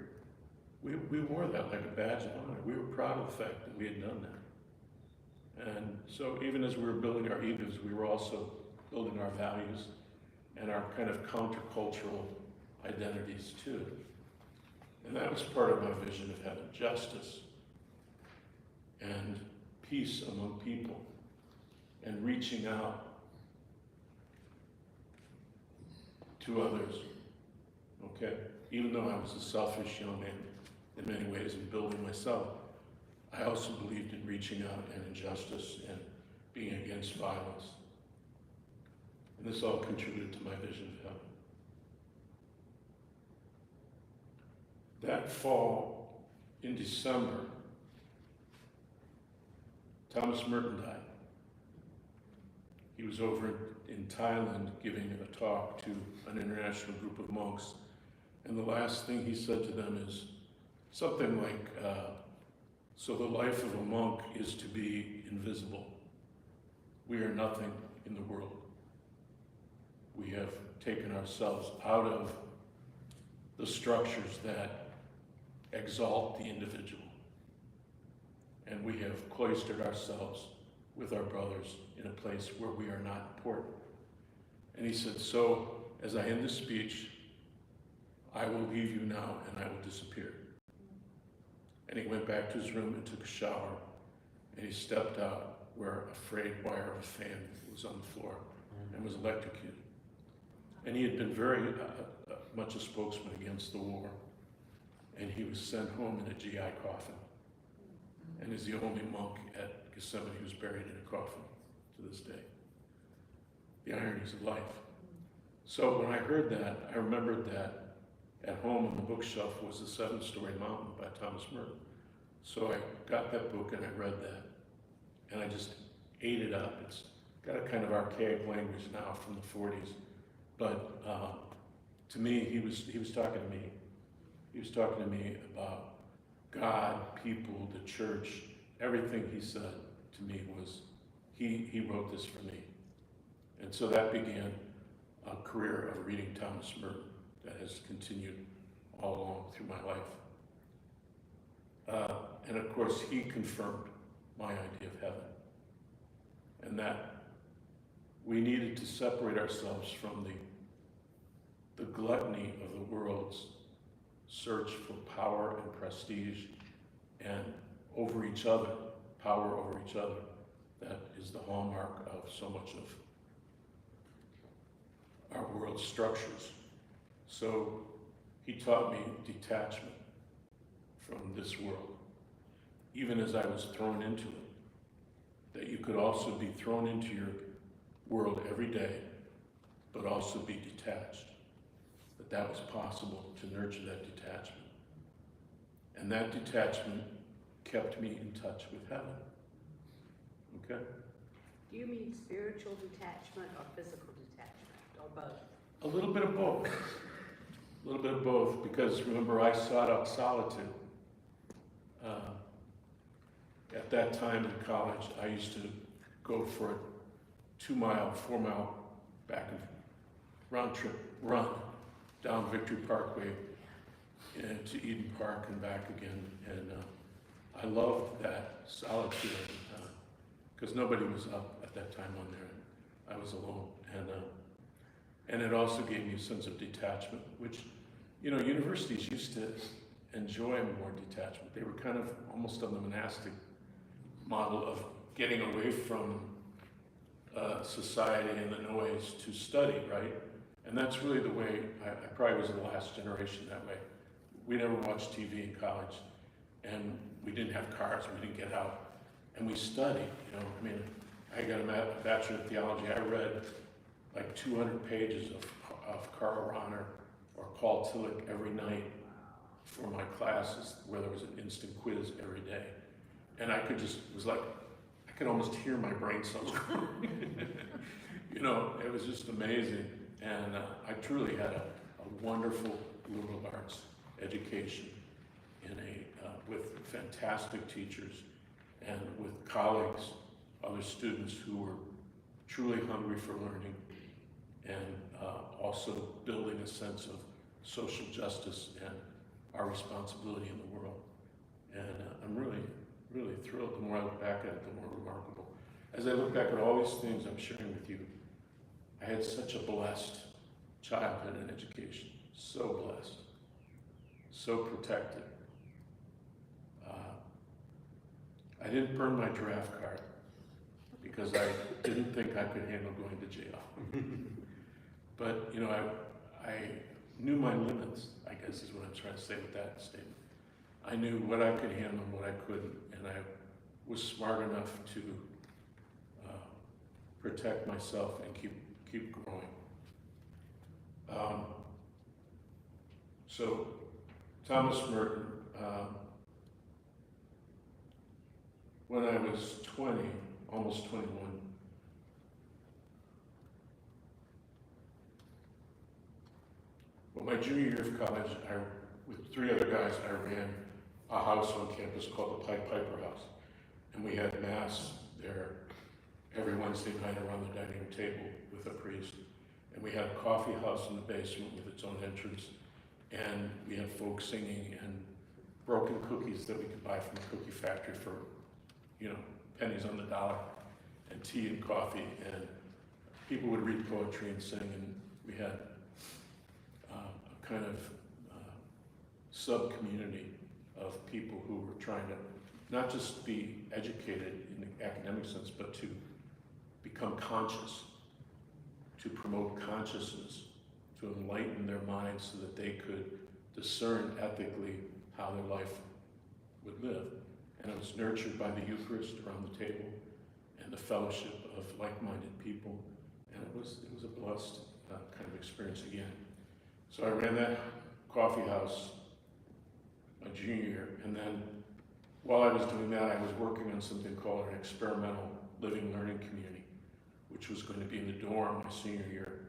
we wore that like a badge of honor. We were proud of the fact that we had done that. And so even as we were building our egos, we were also building our values and our kind of countercultural identities too. And that was part of my vision of heaven: justice and peace among people and reaching out to others, okay? Even though I was a selfish young man in many ways and building myself, I also believed in reaching out and in justice and being against violence. And this all contributed to my vision of heaven. That fall, in December, Thomas Merton died. He was over in Thailand giving a talk to an international group of monks. And the last thing he said to them is something like, so the life of a monk is to be invisible. We are nothing in the world. We have taken ourselves out of the structures that exalt the individual. And we have cloistered ourselves with our brothers in a place where we are not important. And he said, so as I end this speech, I will leave you now and I will disappear. And he went back to his room and took a shower, and he stepped out where a frayed wire of a fan was on the floor and was electrocuted. And he had been very much a spokesman against the war, and he was sent home in a GI coffin, and is the only monk at Gethsemane who's buried in a coffin to this day. The ironies of life. So when I heard that, I remembered that at home on the bookshelf was The Seven-Story Mountain by Thomas Merton. So I got that book and I read that, and I just ate it up. It's got a kind of archaic language now from the 40s, but to me, he was talking to me. He was talking to me about God, people, the church. Everything he said to me was, he wrote this for me. And so that began a career of reading Thomas Merton that has continued all along through my life. And of course, he confirmed my idea of heaven, and that we needed to separate ourselves from the gluttony of the world's search for power and prestige and over each other, power over each other. That is the hallmark of so much of our world's structures. So he taught me detachment from this world, even as I was thrown into it, that you could also be thrown into your world every day, but also be detached, that was possible to nurture that detachment. And that detachment kept me in touch with heaven. Okay? Do you mean spiritual detachment or physical detachment, or both? A little bit of both. A little bit of both, because remember, I sought out solitude. At that time in college, I used to go for a 2-mile, 4-mile back and round trip run down Victory Parkway to Eden Park and back again. And I loved that solitude because nobody was up at that time on there. I was alone. And it also gave me a sense of detachment, which, you know, universities used to enjoy more detachment. They were kind of almost on the monastic model of getting away from society and the noise to study, right? And that's really the way, I probably was the last generation that way. We never watched TV in college, and we didn't have cars, we didn't get out, and we studied, you know. I mean, I got a Bachelor of Theology. I read like 200 pages of Karl Rahner or Paul Tillich every night for my classes, where there was an instant quiz every day. And I could just, it was like, I could almost hear my brain cells growing. You know, it was just amazing. And I truly had a wonderful liberal arts education with fantastic teachers and with colleagues, other students who were truly hungry for learning and also building a sense of social justice and our responsibility in the world. And I'm really really thrilled. The more I look back at it, the more remarkable. As I look back at all these things I'm sharing with you, I had such a blessed childhood and education. So blessed. So protected. I didn't burn my draft card because I didn't think I could handle going to jail. But, you know, I knew my limits, I guess is what I'm trying to say with that statement. I knew what I could handle and what I couldn't, and I was smart enough to protect myself and keep growing. So, Thomas Merton, when I was 20, almost 21, well, my junior year of college, with 3 other guys, I ran a house on campus called the Piper House. And we had mass there every Wednesday night around the dining room table with a priest. And we had a coffee house in the basement with its own entrance. And we had folk singing and broken cookies that we could buy from a cookie factory for, you know, pennies on the dollar, and tea and coffee. And people would read poetry and sing, and we had a kind of sub-community of people who were trying to not just be educated in the academic sense, but to become conscious, to promote consciousness, to enlighten their minds so that they could discern ethically how their life would live. And it was nurtured by the Eucharist around the table and the fellowship of like-minded people. And it was a blessed kind of experience again. So I ran that coffee house my junior year, and then while I was doing that, I was working on something called an experimental living learning community, which was going to be in the dorm my senior year.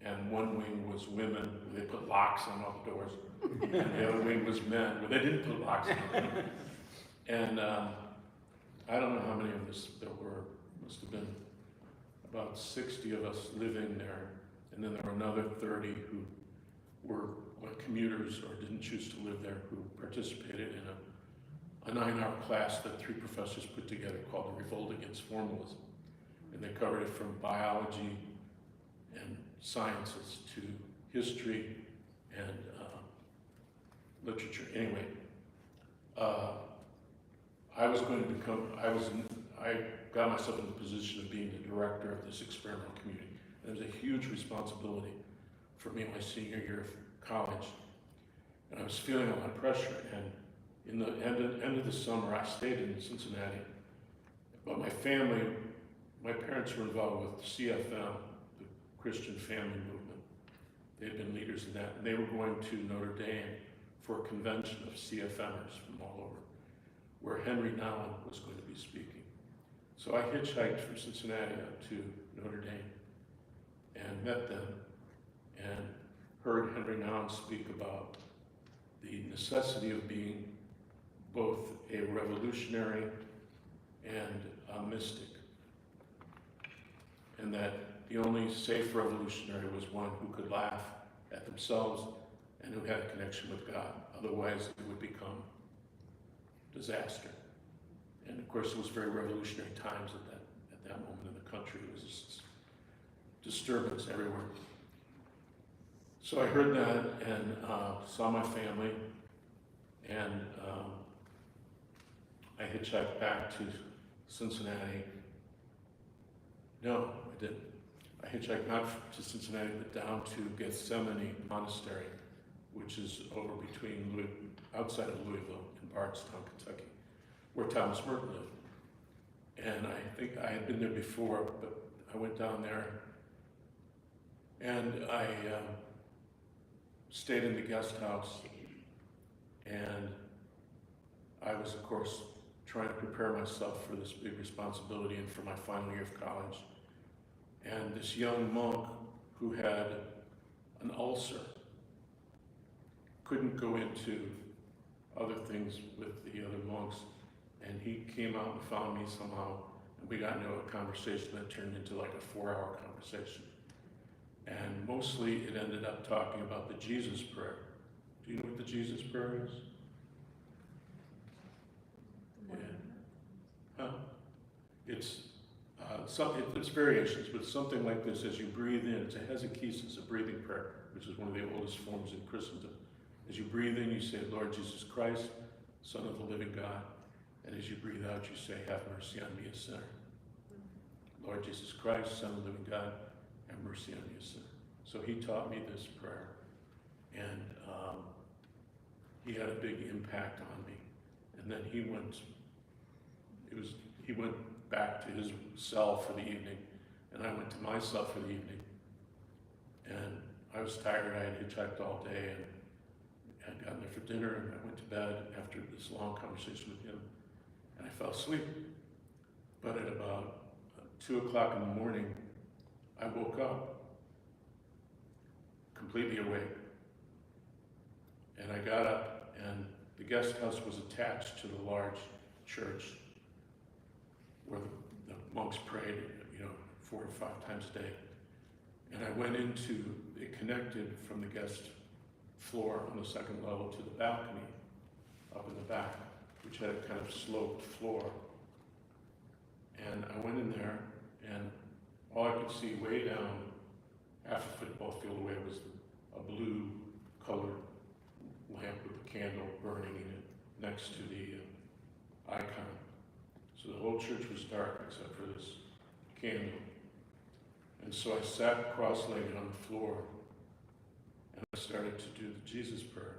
And one wing was women, where they put locks on all the doors, and the other wing was men, where they didn't put locks on them. And I don't know how many of us there were. Must have been about 60 of us living there, and then there were another 30 who were like commuters or didn't choose to live there, who participated in a 9-hour class that 3 professors put together called the Revolt Against Formalism. And they covered it from biology and sciences to history and literature. Anyway, I got myself in the position of being the director of this experimental community. And it was a huge responsibility for me my senior year of college. And I was feeling a lot of pressure. And in the end of the summer, I stayed in Cincinnati. But my parents were involved with CFM, the Christian Family Movement. They had been leaders in that. And they were going to Notre Dame for a convention of CFMers from all over, where Henry Nouwen was going to be speaking. So I hitchhiked from Cincinnati up to Notre Dame and met them and heard Henry Nouwen speak about the necessity of being both a revolutionary and a mystic, and that the only safe revolutionary was one who could laugh at themselves and who had a connection with God. Otherwise, it would become disaster. And of course, it was very revolutionary times at that moment in the country. It was just disturbance everywhere. So I heard that and saw my family, and I hitchhiked back to Cincinnati. No, I didn't. I hitchhiked not to Cincinnati, but down to Gethsemane Monastery, which is over between outside of Louisville in Bardstown, Kentucky, where Thomas Merton lived. And I think I had been there before, but I went down there and I stayed in the guest house, and I was, of course, trying to prepare myself for this big responsibility and for my final year of college. And this young monk who had an ulcer couldn't go into other things with the other monks, and he came out and found me somehow, and we got into a conversation that turned into like a 4-hour conversation. And mostly it ended up talking about the Jesus prayer. Do you know what the Jesus prayer is? The one Yeah. it's variations, but something like this: as you breathe in, it's a hesychesis, a breathing prayer, which is one of the oldest forms in Christendom. As you breathe in, you say, Lord Jesus Christ, Son of the living God. And as you breathe out, you say, have mercy on me, a sinner. Lord Jesus Christ, Son of the living God, have mercy on me, a sinner. So he taught me this prayer, and he had a big impact on me. And then he went back to his cell for the evening, and I went to my cell for the evening. And I was tired. I had hitchhiked all day and had gotten there for dinner, and I went to bed after this long conversation with him, and I fell asleep. But at about 2 o'clock in the morning, I woke up completely awake. And I got up, and the guest house was attached to the large church where the monks prayed, 4 or 5 times a day. And I went it connected from the guest floor on the second level to the balcony up in the back, which had a kind of sloped floor. And I went in there, and all I could see way down half a football field away was a blue colored lamp with a candle burning in it next to the icon. So the whole church was dark except for this candle. And so I sat cross-legged on the floor, and I started to do the Jesus prayer.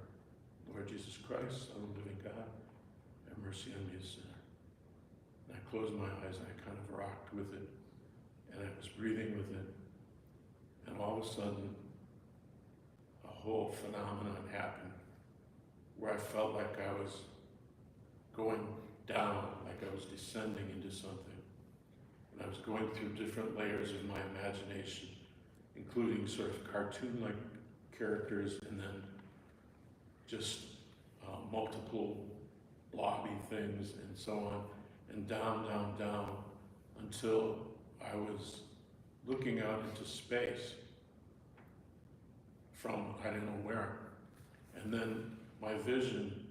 Lord Jesus Christ, Son of the living God, have mercy on me, a sinner. And I closed my eyes, and I kind of rocked with it, and I was breathing with it. And all of a sudden, a whole phenomenon happened where I felt like I was going down, like I was descending into something. And I was going through different layers of my imagination, including sort of cartoon-like characters, and then just multiple blobby things and so on, and down, down, down, until I was looking out into space from I don't know where. And then my vision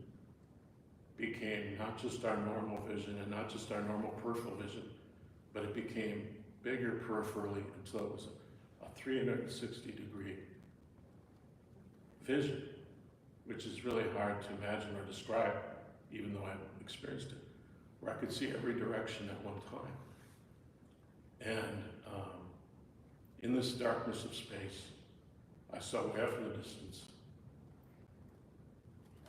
became not just our normal vision and not just our normal peripheral vision, but it became bigger peripherally until it was a 360-degree vision, which is really hard to imagine or describe, even though I've experienced it, where I could see every direction at one time. And in this darkness of space, I saw way off in the distance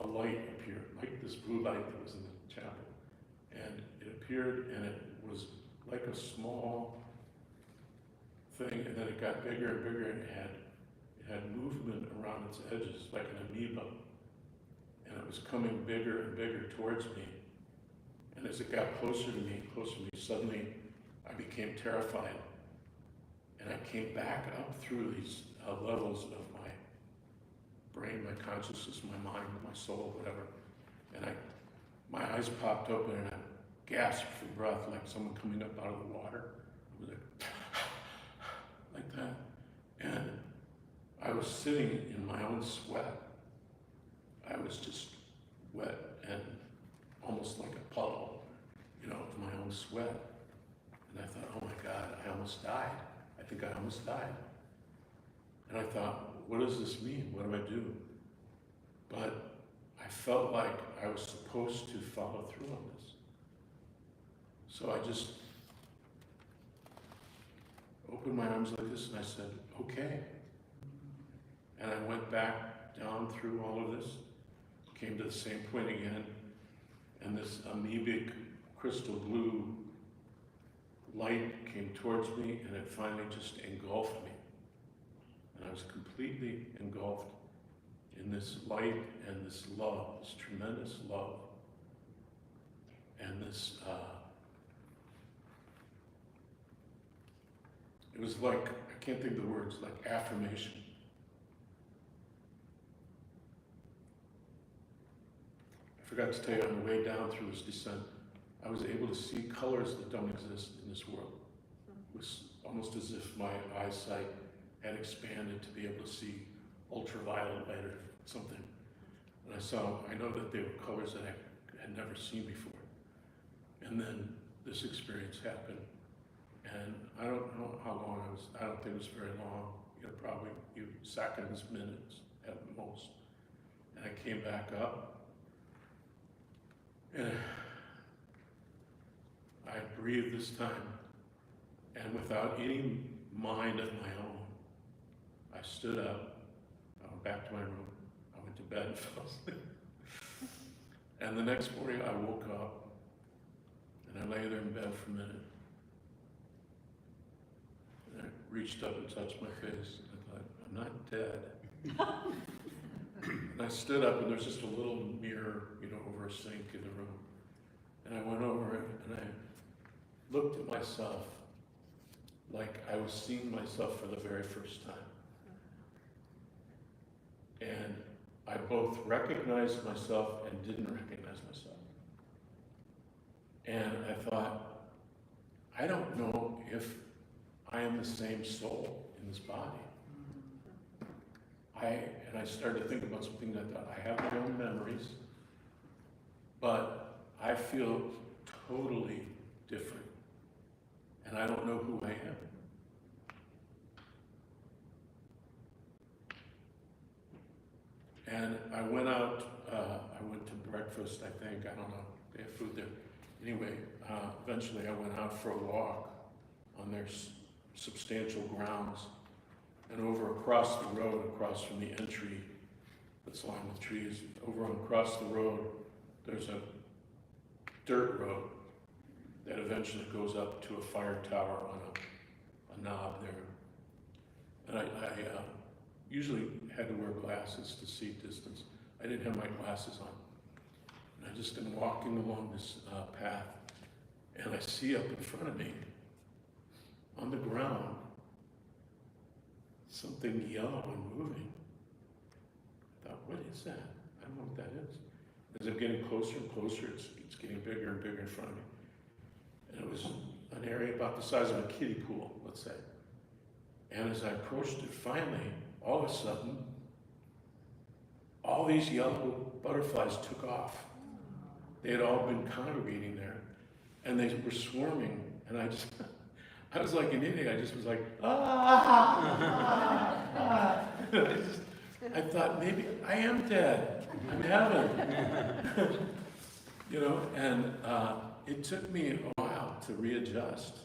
a light appear, like this blue light that was in the chapel. And it appeared, and it was like a small thing, and then it got bigger and bigger, and it had movement around its edges, like an amoeba. And it was coming bigger and bigger towards me. And as it got closer to me, suddenly I became terrified. And I came back up through these levels of my brain, my consciousness, my mind, my soul, whatever. And my eyes popped open, and I gasped for breath, like someone coming up out of the water. It was like that. And I was sitting in my own sweat. I was just wet and almost like a puddle, of my own sweat. And I thought, oh my God, I almost died. I think I almost died. And I thought, what does this mean? What do I do? But I felt like I was supposed to follow through on this. So I just opened my arms like this, and I said, okay. And I went back down through all of this, came to the same point again, and this amoebic crystal blue light came towards me, and it finally just engulfed me. And I was completely engulfed in this light and this love, this tremendous love, and this, it was like, I can't think of the words, like affirmation. I forgot to tell you, on the way down through this descent, I was able to see colors that don't exist in this world. It was almost as if my eyesight had expanded to be able to see ultraviolet light or something. And I know that they were colors that I had never seen before. And then this experience happened. And I don't know how long I don't think it was very long, probably seconds, minutes at most. And I came back up, and I breathed this time, and without any mind of my own, I stood up, I went back to my room, I went to bed and fell asleep. And the next morning I woke up, and I lay there in bed for a minute. And I reached up and touched my face, and I thought, I'm not dead. And I stood up, and there's just a little mirror, over a sink in the room. And I went over it, and I looked at myself like I was seeing myself for the very first time. And I both recognized myself and didn't recognize myself. And I thought, I don't know if I am the same soul in this body. And I started to think about something that I thought, I have my own memories, but I feel totally different. And I don't know who I am. And I went out, I went to breakfast, I think, I don't know, they have food there. Anyway, eventually I went out for a walk on their substantial grounds, and over across the road, across from the entry that's lined with trees, over and across the road, there's a dirt road that eventually goes up to a fire tower on a knob there. And I usually had to wear glasses to see distance. I didn't have my glasses on. And I just am walking along this path, and I see up in front of me, on the ground, something yellow and moving. I thought, what is that? I don't know what that is. As I'm getting closer and closer, it's getting bigger and bigger in front of me. And it was an area about the size of a kiddie pool, let's say. And as I approached it, finally, all of a sudden, all these yellow butterflies took off. They had all been congregating there, and they were swarming, and I was like an idiot. I just was like, I thought, maybe I am dead. I'm in heaven. And it took me a while to readjust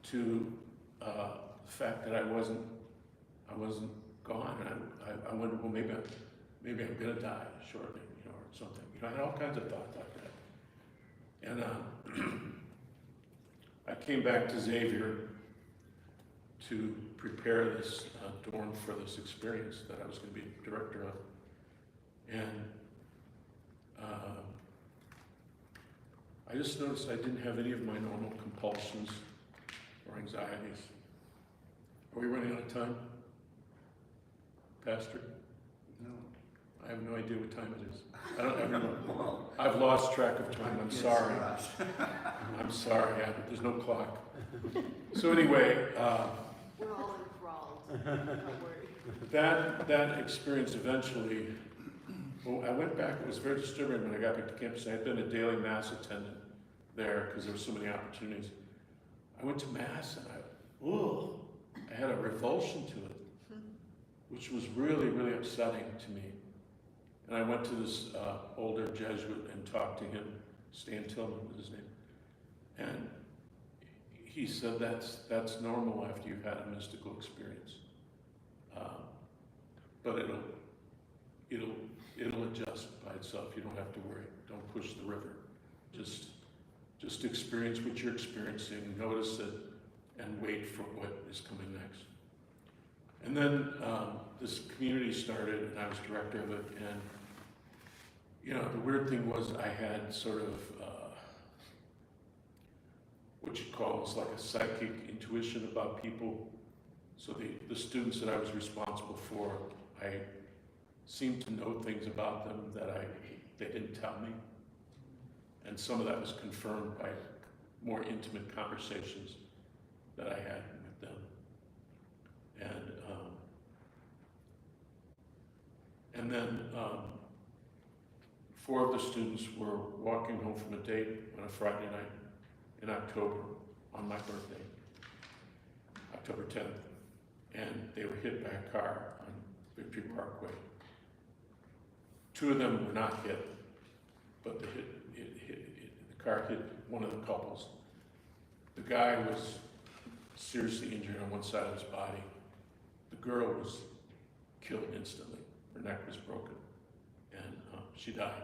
to the fact that I wasn't gone. And I wondered, well, maybe I'm gonna die shortly, or something. I had all kinds of thoughts like that. And I came back to Xavier to prepare this dorm for this experience that I was going to be director of. And I just noticed I didn't have any of my normal compulsions or anxieties. Are we running out of time, Pastor? No. I have no idea what time it is. I don't know. I've lost track of time. I'm sorry. I'm sorry. There's no clock. So anyway, We're all enthralled, don't worry. that experience eventually, well, I went back. It was very disturbing when I got back to campus. I had been a daily mass attendant there because there were so many opportunities. I went to mass and I had a revulsion to it, which was really, really upsetting to me. And I went to this older Jesuit and talked to him, Stan Tillman was his name. And he said that's normal after you've had a mystical experience. But it'll adjust by itself. You don't have to worry. Don't push the river. Just experience what you're experiencing, notice it, and wait for what is coming next. And then this community started, and I was director of it, and the weird thing was I had sort of what you'd call was like a psychic intuition about people. So the students that I was responsible for, I seemed to know things about them that they didn't tell me. And some of that was confirmed by more intimate conversations that I had with them. And then 4 of the students were walking home from a date on a Friday night, in October on my birthday, October 10th, and they were hit by a car on Victory Parkway. 2 of them were not hit, but the car hit one of the couples. The guy was seriously injured on one side of his body. The girl was killed instantly. Her neck was broken, and she died.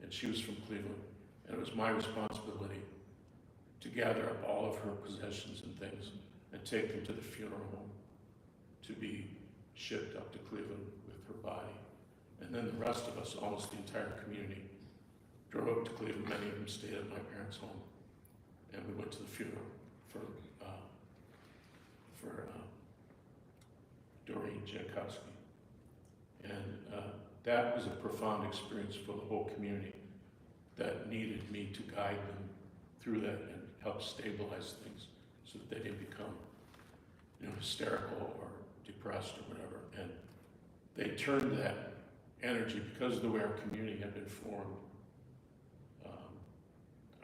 And she was from Cleveland, and it was my responsibility to gather up all of her possessions and things and take them to the funeral home to be shipped up to Cleveland with her body. And then the rest of us, almost the entire community, drove up to Cleveland. Many of them stayed at my parents' home, and we went to the funeral for Doreen Jankowski. And that was a profound experience for the whole community that needed me to guide them through that and help stabilize things so that they didn't become, hysterical or depressed or whatever. And they turned that energy, because of the way our community had been formed,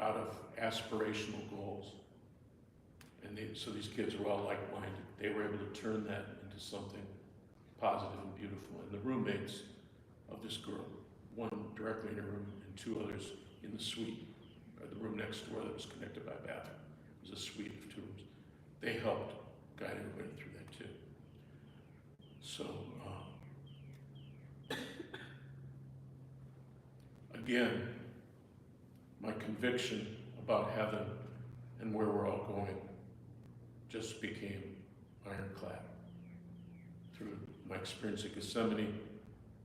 out of aspirational goals. And so these kids were all like-minded. They were able to turn that into something positive and beautiful. And the roommates of this girl, one directly in her room and 2 others in the suite, or the room next door that was connected by a bathroom. It was a suite of 2 rooms. They helped guide everybody through that too. So, again, my conviction about heaven and where we're all going just became ironclad through my experience at Gethsemane,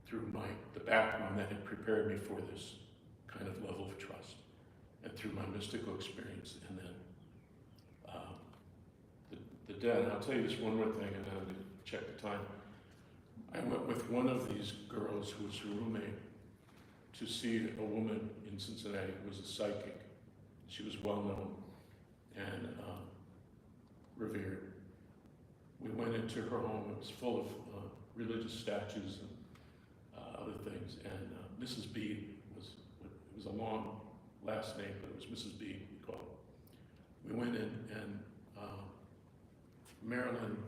through the background that had prepared me for this kind of level of trust, and through my mystical experience, and then the dead. And I'll tell you this one more thing, and then I'm going to check the time. I went with one of these girls who was her roommate to see a woman in Cincinnati who was a psychic. She was well known and revered. We went into her home. It was full of religious statues and other things. And Mrs. B it was a long last name, but it was Mrs. B, we called her. We went in, and Marilyn,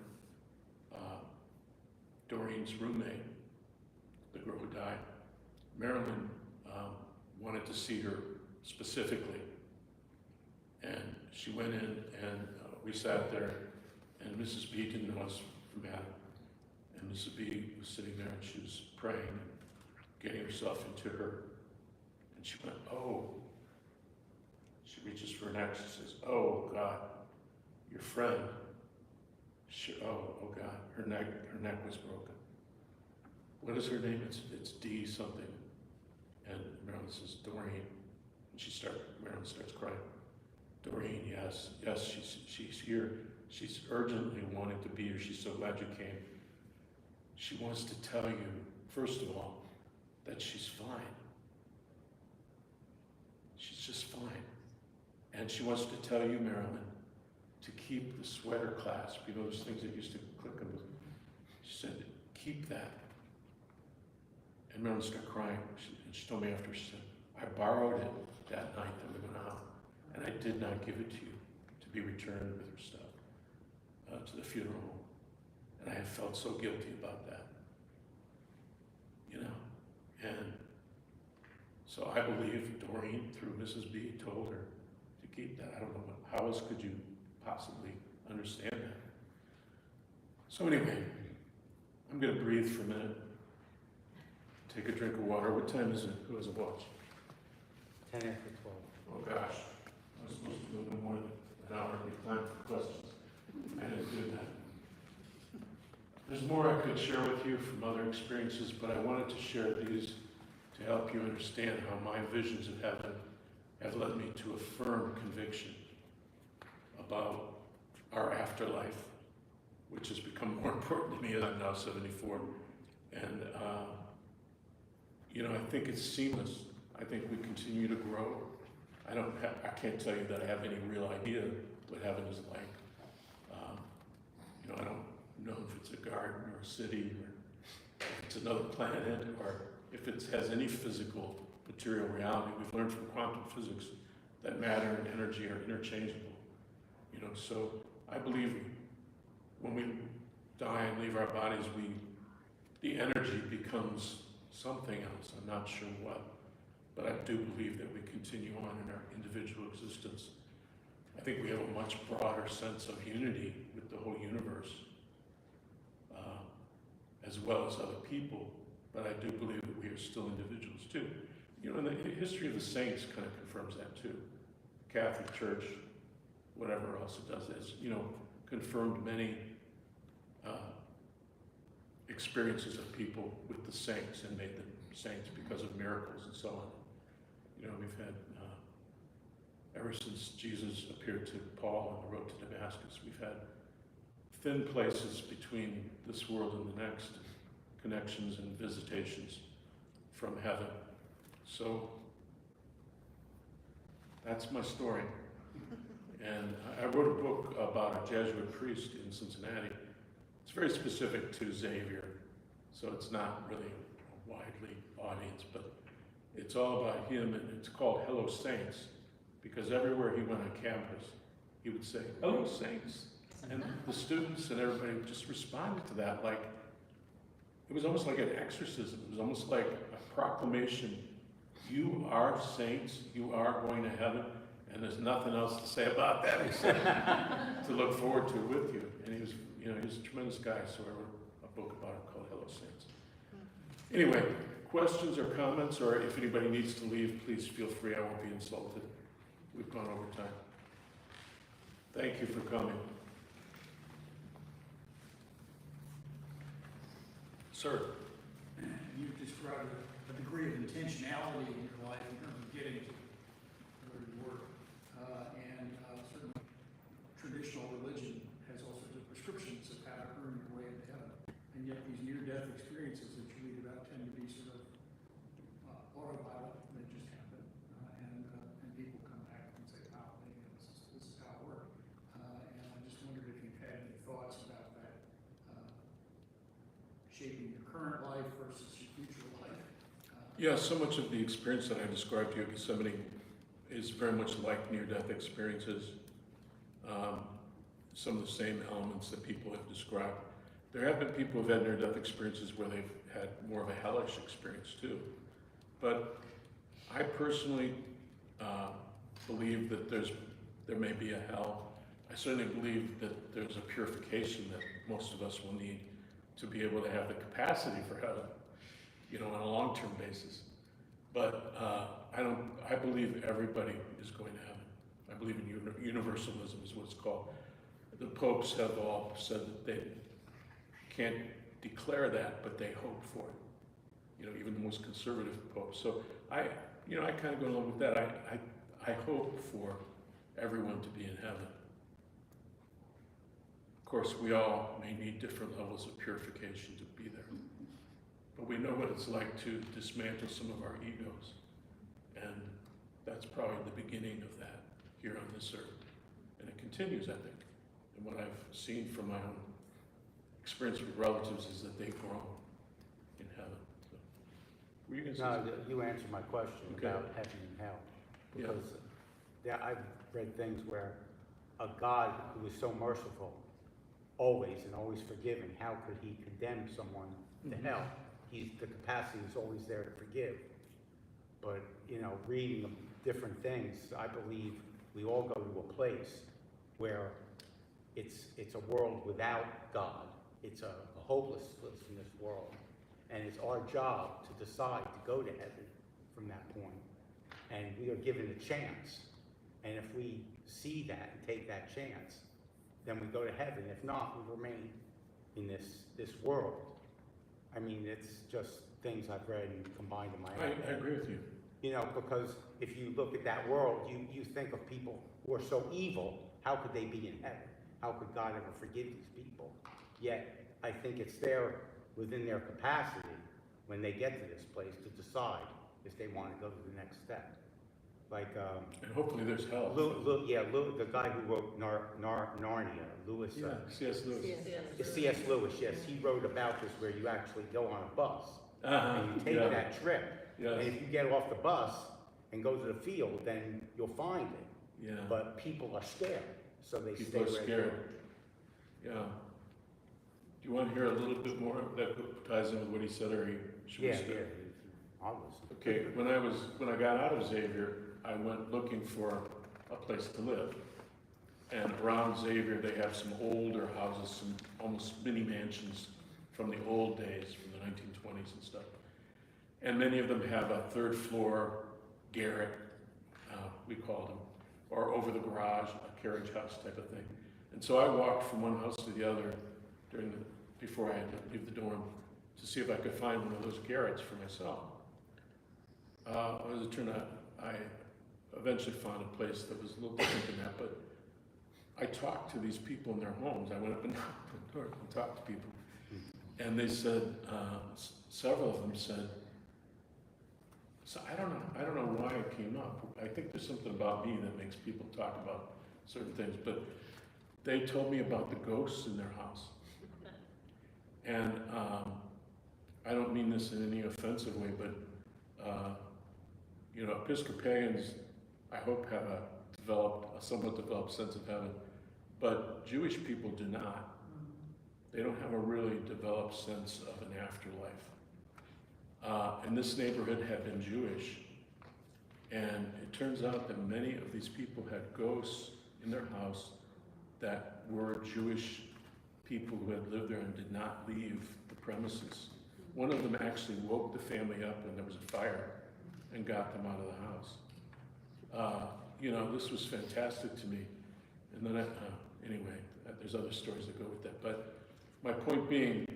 Doreen's roommate, the girl who died, Marilyn wanted to see her specifically. And she went in, and we sat there, and Mrs. B didn't know us from Adam. And Mrs. B was sitting there, and she was praying and getting herself into her. And she went, "Oh." She reaches for her neck. She says, "Oh, God, your friend." Oh, God, her neck was broken. What is her name? It's D something. And Marilyn says, "Doreen." And Marilyn starts crying. "Doreen, yes, she's here. She's urgently wanting to be here. She's so glad you came. She wants to tell you, first of all, that she's fine. She's just fine. And she wants to tell you, Marilyn, to keep the sweater clasp. You know those things that used to click on. She said, keep that." And Marilyn started crying. She told me after, she said, "I borrowed it that night that we went out, and I did not give it to you to be returned with her stuff to the funeral home. And I have felt so guilty about that. And so I believe Doreen, through Mrs. B, told her to keep that. I don't know how else could you possibly understand that. So anyway, I'm going to breathe for a minute, take a drink of water. What time is it? Who has a watch? 10 after 12. Oh gosh, I was supposed to do no more than an hour and be time for questions. I didn't do that. There's more I could share with you from other experiences, but I wanted to share these to help you understand how my visions of heaven have led me to a firm conviction about our afterlife, which has become more important to me as I'm now 74. And, I think it's seamless. I think we continue to grow. I can't tell you that I have any real idea what heaven is like. I don't know if it's a garden or a city, or if it's another planet, or if it has any physical material reality. We've learned from quantum physics that matter and energy are interchangeable. You know, so I believe when we die and leave our bodies, the energy becomes something else. I'm not sure what, but I do believe that we continue on in our individual existence. I think we have a much broader sense of unity with the whole universe, as well as other people, but I do believe that we are still individuals too. You know, and the history of the saints kind of confirms that too. Catholic Church, whatever else it does, has, you know, confirmed many experiences of people with the saints and made them saints because of miracles and so on. You know, we've had, ever since Jesus appeared to Paul on the road to Damascus, we've had thin places between this world and the next, connections and visitations from heaven. So that's my story. And I wrote a book about a Jesuit priest in Cincinnati. It's very specific to Xavier, so it's not really a widely audience, but it's all about him, and it's called Hello Saints, because everywhere he went on campus, he would say, "Hello Saints." And the students and everybody just responded to that like, it was almost like an exorcism. It was almost like a proclamation. You are saints, you are going to heaven, and there's nothing else to say about that except to look forward to with you. And he was, you know, he was a tremendous guy, so I wrote a book about it called Hello Saints. Anyway, questions or comments, or if anybody needs to leave, please feel free. I won't be insulted. We've gone over time. Thank you for coming. Sir. You described a degree of intentionality in your life in terms of getting where you were. And certainly traditional religion has all sorts of prescriptions of how to earn your way into heaven. And yet these near-death experiences that you read about tend to be sort of autopilot. They just happen. And people come back and say, wow, this is how it worked. And I just wondered if you've had any thoughts about that, shaping your current life versus your future life. Yeah, so much of the experience that I described to you at Gethsemane is very much like near-death experiences. Some of the same elements that people have described. There have been people who've had near-death experiences where they've had more of a hellish experience too. But I personally believe that there may be a hell. I certainly believe that there's a purification that most of us will need to be able to have the capacity for heaven, you know, on a long-term basis. But I believe everybody is going to heaven. I believe in universalism is what it's called. The popes have all said that they can't declare that, but they hope for it. You know, even the most conservative popes. So I kind of go along with that. I hope for everyone to be in heaven. Of course, we all may need different levels of purification to be there. But we know what it's like to dismantle some of our egos. And that's probably the beginning of that here on this earth. And it continues, I think. And what I've seen from my own experience with relatives is that they've grown in heaven. So, were you going to say something? You answered my question Okay. about heaven and hell. Yeah. Because I've read things where a God who is so merciful, always and always forgiving, how could he condemn someone to hell? The capacity is always there to forgive. But, you know, reading different things, I believe we all go to a place where it's a world without God. It's a hopelessness in this world. And it's our job to decide to go to heaven from that point. And we are given a chance. And if we see that and take that chance, then we go to heaven. If not, we remain in this world. I mean, it's just things I've read and combined in my head. I agree with you. You know, because if you look at that world, you think of people who are so evil, how could they be in heaven? How could God ever forgive these people? Yet, I think it's there within their capacity when they get to this place to decide if they want to go to the next step. Like, And hopefully there's hell. the guy who wrote Narnia, Lewis. C.S. Lewis. C.S. Lewis, yes, he wrote about this where you actually go on a bus and you take that trip. Yes. And if you get off the bus and go to the field, then you'll find it. Yeah. But people are scared, so they stay People are right scared. there. Yeah. Do you want to hear a little bit more that ties in with what he said, or should we Yeah, skip? yeah, I'll listen. Okay, when I got out of Xavier, I went looking for a place to live. And around Xavier, they have some older houses, some almost mini mansions from the old days, from the 1920s and stuff. And many of them have a third floor garret, we called them, or over the garage, a carriage house type of thing. And so I walked from one house to the other before I had to leave the dorm to see if I could find one of those garrets for myself. As it turned out, I eventually found a place that was a little different than that, but I talked to these people in their homes. I went up and knocked on the door and talked to people. And they said, several of them said, so I don't know why it came up. I think there's something about me that makes people talk about certain things, but they told me about the ghosts in their house. And I don't mean this in any offensive way, but Episcopalians, I hope, have a somewhat developed sense of heaven, but Jewish people do not. They don't have a really developed sense of an afterlife. And this neighborhood had been Jewish, and it turns out that many of these people had ghosts in their house that were Jewish people who had lived there and did not leave the premises. One of them actually woke the family up when there was a fire and got them out of the house. This was fantastic to me. And then, anyway, there's other stories that go with that. But my point being,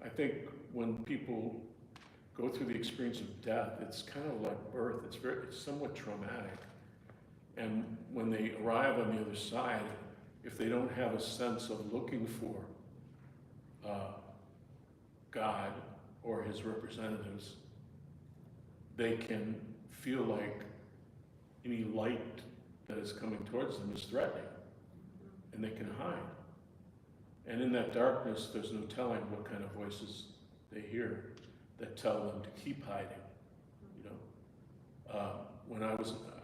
I think when people go through the experience of death, it's kind of like birth. It's somewhat traumatic. And when they arrive on the other side, if they don't have a sense of looking for God or his representatives, they can feel like any light that is coming towards them is threatening, and they can hide. And in that darkness, there's no telling what kind of voices they hear that tell them to keep hiding.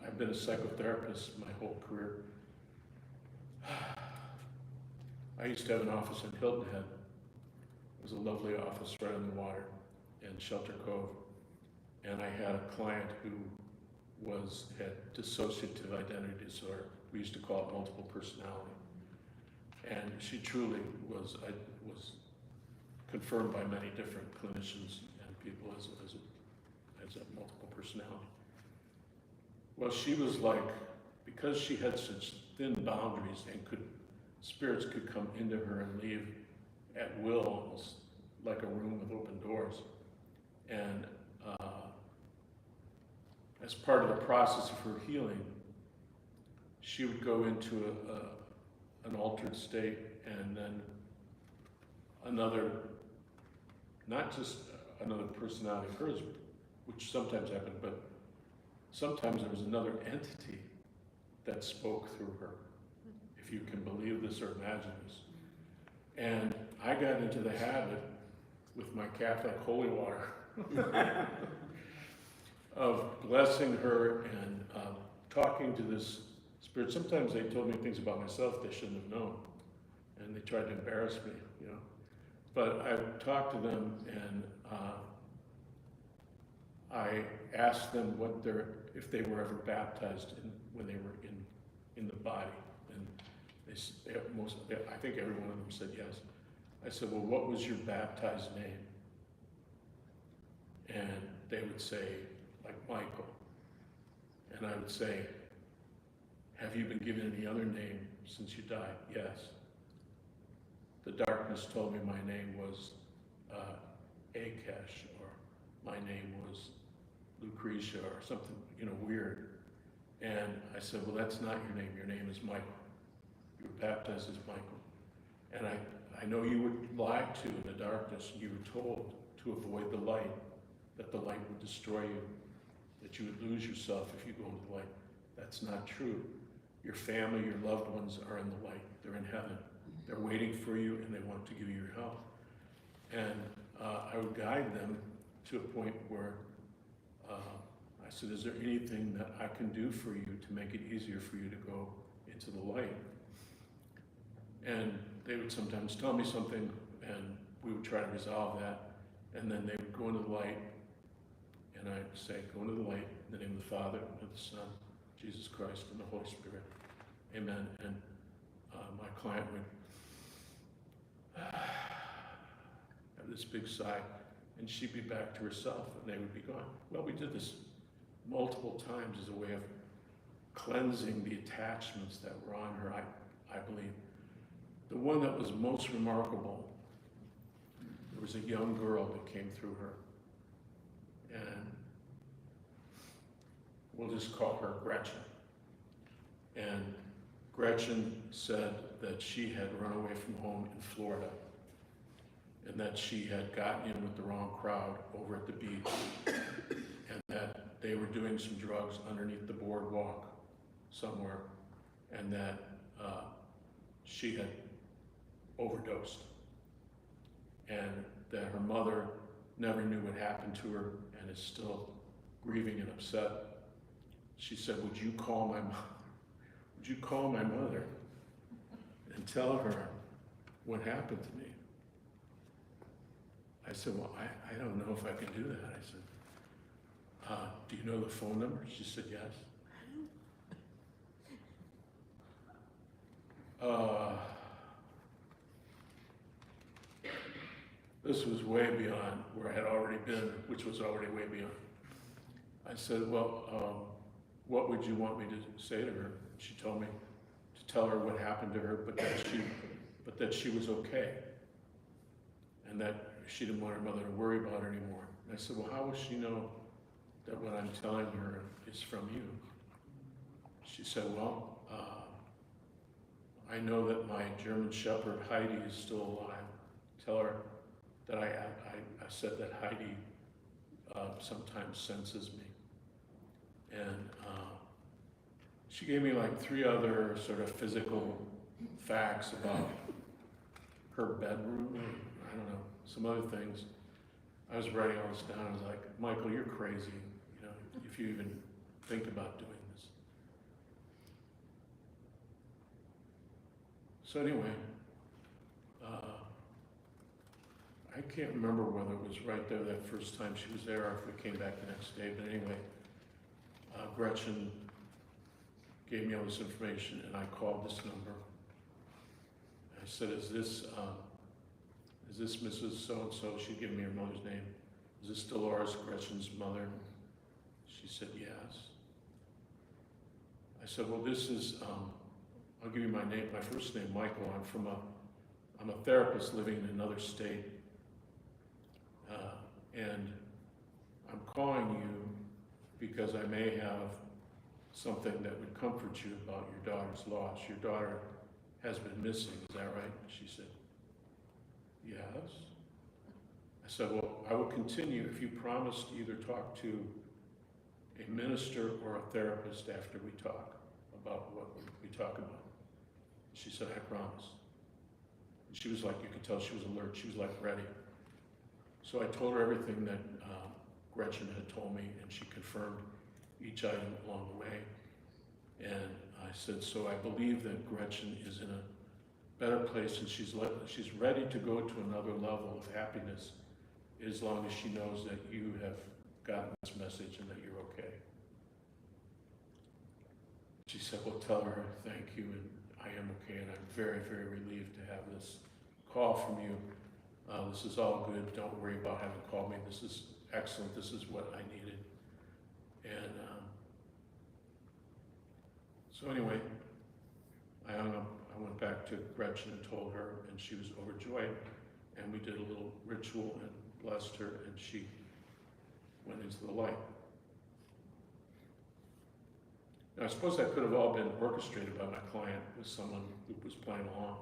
I've been a psychotherapist my whole career. I used to have an office in Hilton Head. It was a lovely office right on the water in Shelter Cove. And I had a client who had dissociative identity disorder. We used to call it multiple personality. And she truly was confirmed by many different clinicians and people as a multiple personality. Well, she was like, because she had such thin boundaries and spirits could come into her and leave at will, almost like a room with open doors. And as part of the process of her healing, she would go into an altered state, and then not just another personality of hers, which sometimes happened, but sometimes there was another entity that spoke through her, if you can believe this or imagine this. And I got into the habit with my Catholic holy water of blessing her and talking to this spirit. Sometimes they told me things about myself they shouldn't have known, and they tried to embarrass me, But I talked to them, and I asked them if they were ever baptized when they were in the body, and I think every one of them said yes. I said, well, what was your baptized name? And they would say, like Michael. And I would say, have you been given any other name since you died? Yes. The darkness told me my name was Akesh, or my name was Lucretia, or something, weird. And I said, well, that's not your name. Your name is Michael. You were baptized as Michael. And I know you were lied to in the darkness, and you were told to avoid the light, that the light would destroy you, that you would lose yourself if you go into the light. That's not true. Your family, your loved ones are in the light. They're in heaven. They're waiting for you, and they want to give you your help. And I would guide them to a point where I I said, is there anything that I can do for you to make it easier for you to go into the light? And they would sometimes tell me something, and we would try to resolve that, and then they would go into the light, and I'd say, go into the light in the name of the Father, and of the Son, Jesus Christ, and the Holy Spirit. Amen. And my client would have this big sigh, and she'd be back to herself, and they would be gone. Well, we did this multiple times as a way of cleansing the attachments that were on her, I believe. The one that was most remarkable, there was a young girl that came through her, and we'll just call her Gretchen. And Gretchen said that she had run away from home in Florida, and that she had gotten in with the wrong crowd over at the beach, and that they were doing some drugs underneath the boardwalk somewhere, and that she had overdosed, and that her mother never knew what happened to her and is still grieving and upset. She said, would you call my mother? Would you call my mother and tell her what happened to me? I said, well, I don't know if I can do that. I said, do you know the phone number? She said, yes. This was way beyond where I had already been, which was already way beyond. I said, well, what would you want me to say to her? She told me to tell her what happened to her, but that she was okay, and that she didn't want her mother to worry about her anymore. And I said, well, how will she know that what I'm telling her is from you? She said, well, I know that my German Shepherd, Heidi, is still alive. Tell her that I said that Heidi sometimes senses me. And she gave me like 3 other sort of physical facts about her bedroom, I don't know, some other things. I was writing all this down. I was like, Michael, you're crazy, you know, if you even think about doing this. So anyway, I can't remember whether it was right there that first time she was there or if we came back the next day, but anyway, Gretchen gave me all this information, and I called this number. I said, is this Mrs. So-and-so? She gave me her mother's name. Is this Dolores, Gretchen's mother? She said, yes. I said, well, this is, I'll give you my name, my first name, Michael. I'm a therapist living in another state. And I'm calling you because I may have something that would comfort you about your daughter's loss. Your daughter has been missing, is that right? She said, yes. I said, well, I will continue if you promise to either talk to a minister or a therapist after we talk about what we talk about. She said, I promise. And she was like, you could tell she was alert. She was like ready. So I told her everything that Gretchen had told me, and she confirmed each item along the way. And I said, so I believe that Gretchen is in a better place, and she's ready to go to another level of happiness as long as she knows that you have gotten this message and that you're okay. She said, well, tell her thank you, and I am okay, and I'm very, very relieved to have this call from you. This is all good. Don't worry about having called me. This is excellent. This is what I needed. And so anyway, I hung up. I went back to Gretchen and told her, and she was overjoyed. And we did a little ritual and blessed her, and she went into the light. Now, I suppose that could have all been orchestrated by my client with someone who was playing along.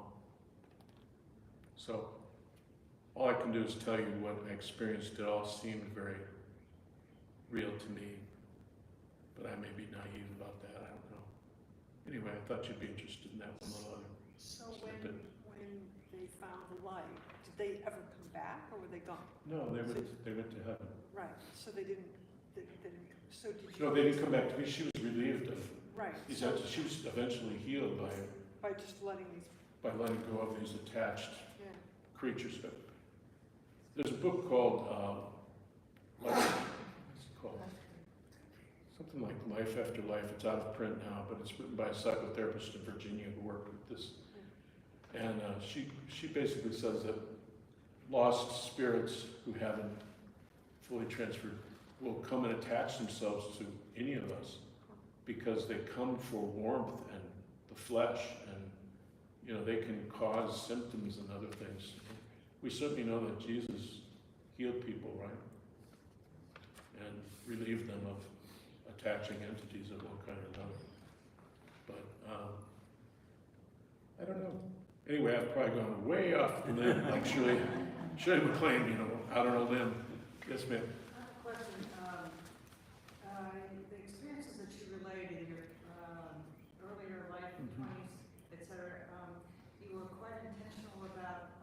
So all I can do is tell you what I experienced. It all seemed very real to me, but I may be naive about that. I don't know. Anyway, I thought you'd be interested in that one little other So snippet. when they found the light, did they ever come back or were they gone? No, they went to heaven. Right, so they didn't come So did No, you, they didn't come back to me. She was relieved of, right, she was eventually healed by just letting these, by letting go of these attached yeah. creatures. There's a book called, what's it called? Something like Life After Life. It's out of print now, but it's written by a psychotherapist in Virginia who worked with this. And she basically says that lost spirits who haven't fully transferred will come and attach themselves to any of us because they come for warmth and the flesh, and you know, they can cause symptoms and other things. We certainly know that Jesus healed people, right? And relieved them of attaching entities of one kind or another. But I don't know. Anyway, I've probably gone way off the limb, like Shirley MacLaine, you know, out on a limb. Yes, ma'am. I have a question. The experiences that you relayed in your earlier life, 20s, et cetera, you were quite intentional about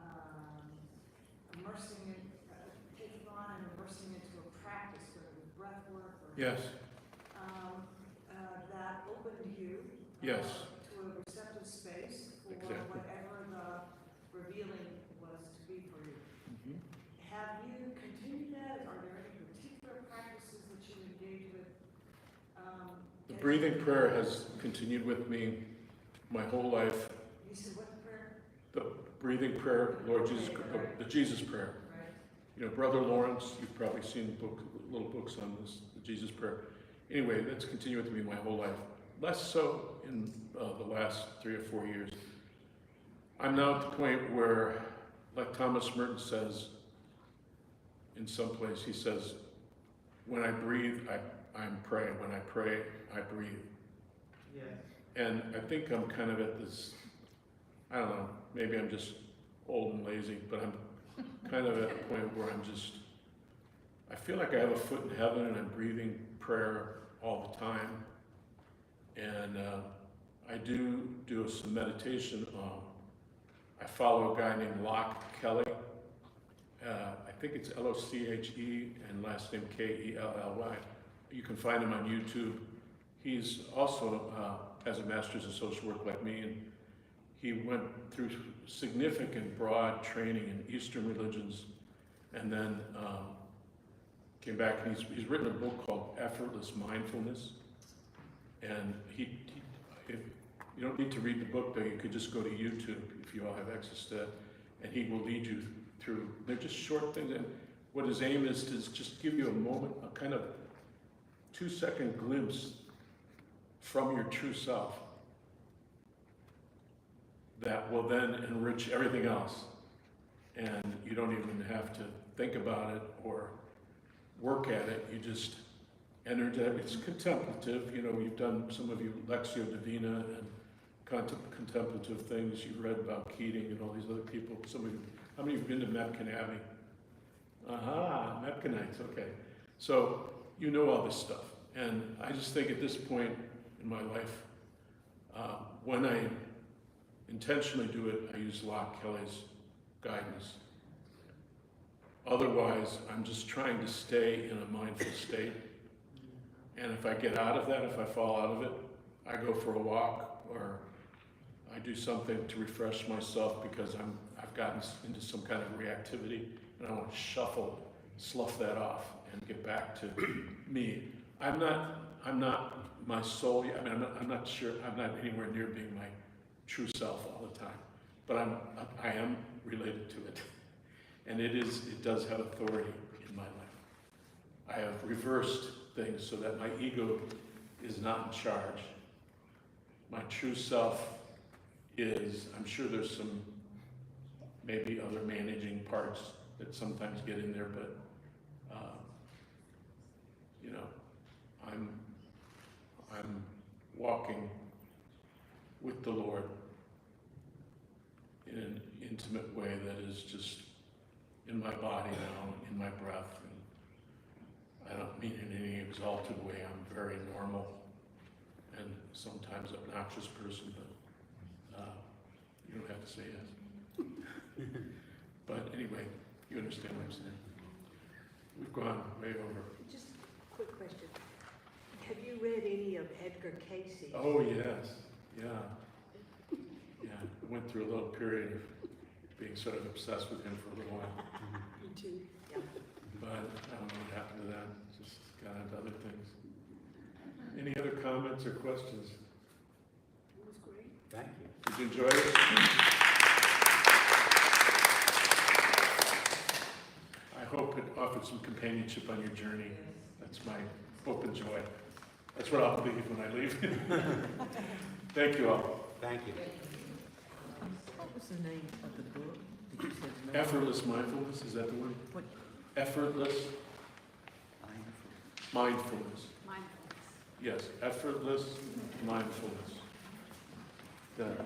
taking on and immersing into a practice, whether it was breath work or Yes, that opened you yes. to a receptive space for Exactly. whatever the revealing was to be for you. Mhm. Have you continued that? Are there any particular practices that you engage with? The breathing prayer has continued with me my whole life. You said what prayer? The breathing prayer, Lord Jesus, the Jesus prayer. Right. You know, Brother Lawrence, you've probably seen little books on this, the Jesus prayer. Anyway, that's continued with me my whole life. Less so in the last 3 or 4 years. I'm now at the point where, like Thomas Merton says, in some place, he says, when I breathe, I'm praying. When I pray, I breathe. Yeah. And I think I'm kind of at this, I don't know, maybe I'm just old and lazy, but I'm kind of at a point where I feel like I have a foot in heaven and I'm breathing prayer all the time. And I do some meditation. I follow a guy named Locke Kelly. I think it's Loche and last name Kelly. You can find him on YouTube. He's also has a master's in social work like me, and he went through significant broad training in Eastern religions, and then came back and he's written a book called Effortless Mindfulness. And if you don't need to read the book, though, you could just go to YouTube if you all have access to that, and he will lead you through. They're just short things, and what his aim is to just give you a moment, a kind of 2-second glimpse from your true self that will then enrich everything else. And you don't even have to think about it or work at it. You just enter that. It's contemplative. You know, you've done, some of you, Lectio Divina and contemplative things. You've read about Keating and all these other people. Some of you, how many of you have been to Mepkin Abbey? Aha, Mepkinites, okay. So you know all this stuff. And I just think at this point in my life, when I intentionally do it, I use Locke Kelly's guidance. Otherwise, I'm just trying to stay in a mindful state. And if I get out of that, if I fall out of it, I go for a walk or I do something to refresh myself because I've gotten into some kind of reactivity and I want to slough that off and get back to me. I'm not my soul. I mean, I'm not sure. I'm not anywhere near being my true self all the time, but I am related to it, and it does have authority in my life. I have reversed things so that my ego is not in charge. My true self is. I'm sure there's some maybe other managing parts that sometimes get in there, but you know, I'm walking with the Lord in an intimate way that is just in my body now, in my breath. And I don't mean in any exalted way. I'm very normal and sometimes obnoxious person, but you don't have to say yes. But anyway, you understand what I'm saying. We've gone way over. Just a quick question. Have you read any of Edgar Casey's? Oh, yes, yeah. Yeah, I went through a little period of being sort of obsessed with him for a little while. Me too. Yeah. But I don't know what happened to that, just got into other things. Any other comments or questions? It was great. Thank you. Did you enjoy it? I hope it offered some companionship on your journey. That's my hope and joy. That's what I'll believe when I leave. Thank you all. Thank you. What was the name of the book that you said? No? Effortless mindfulness, is that the one? What? Effortless mindfulness. Mindfulness. Yes, effortless mindfulness. The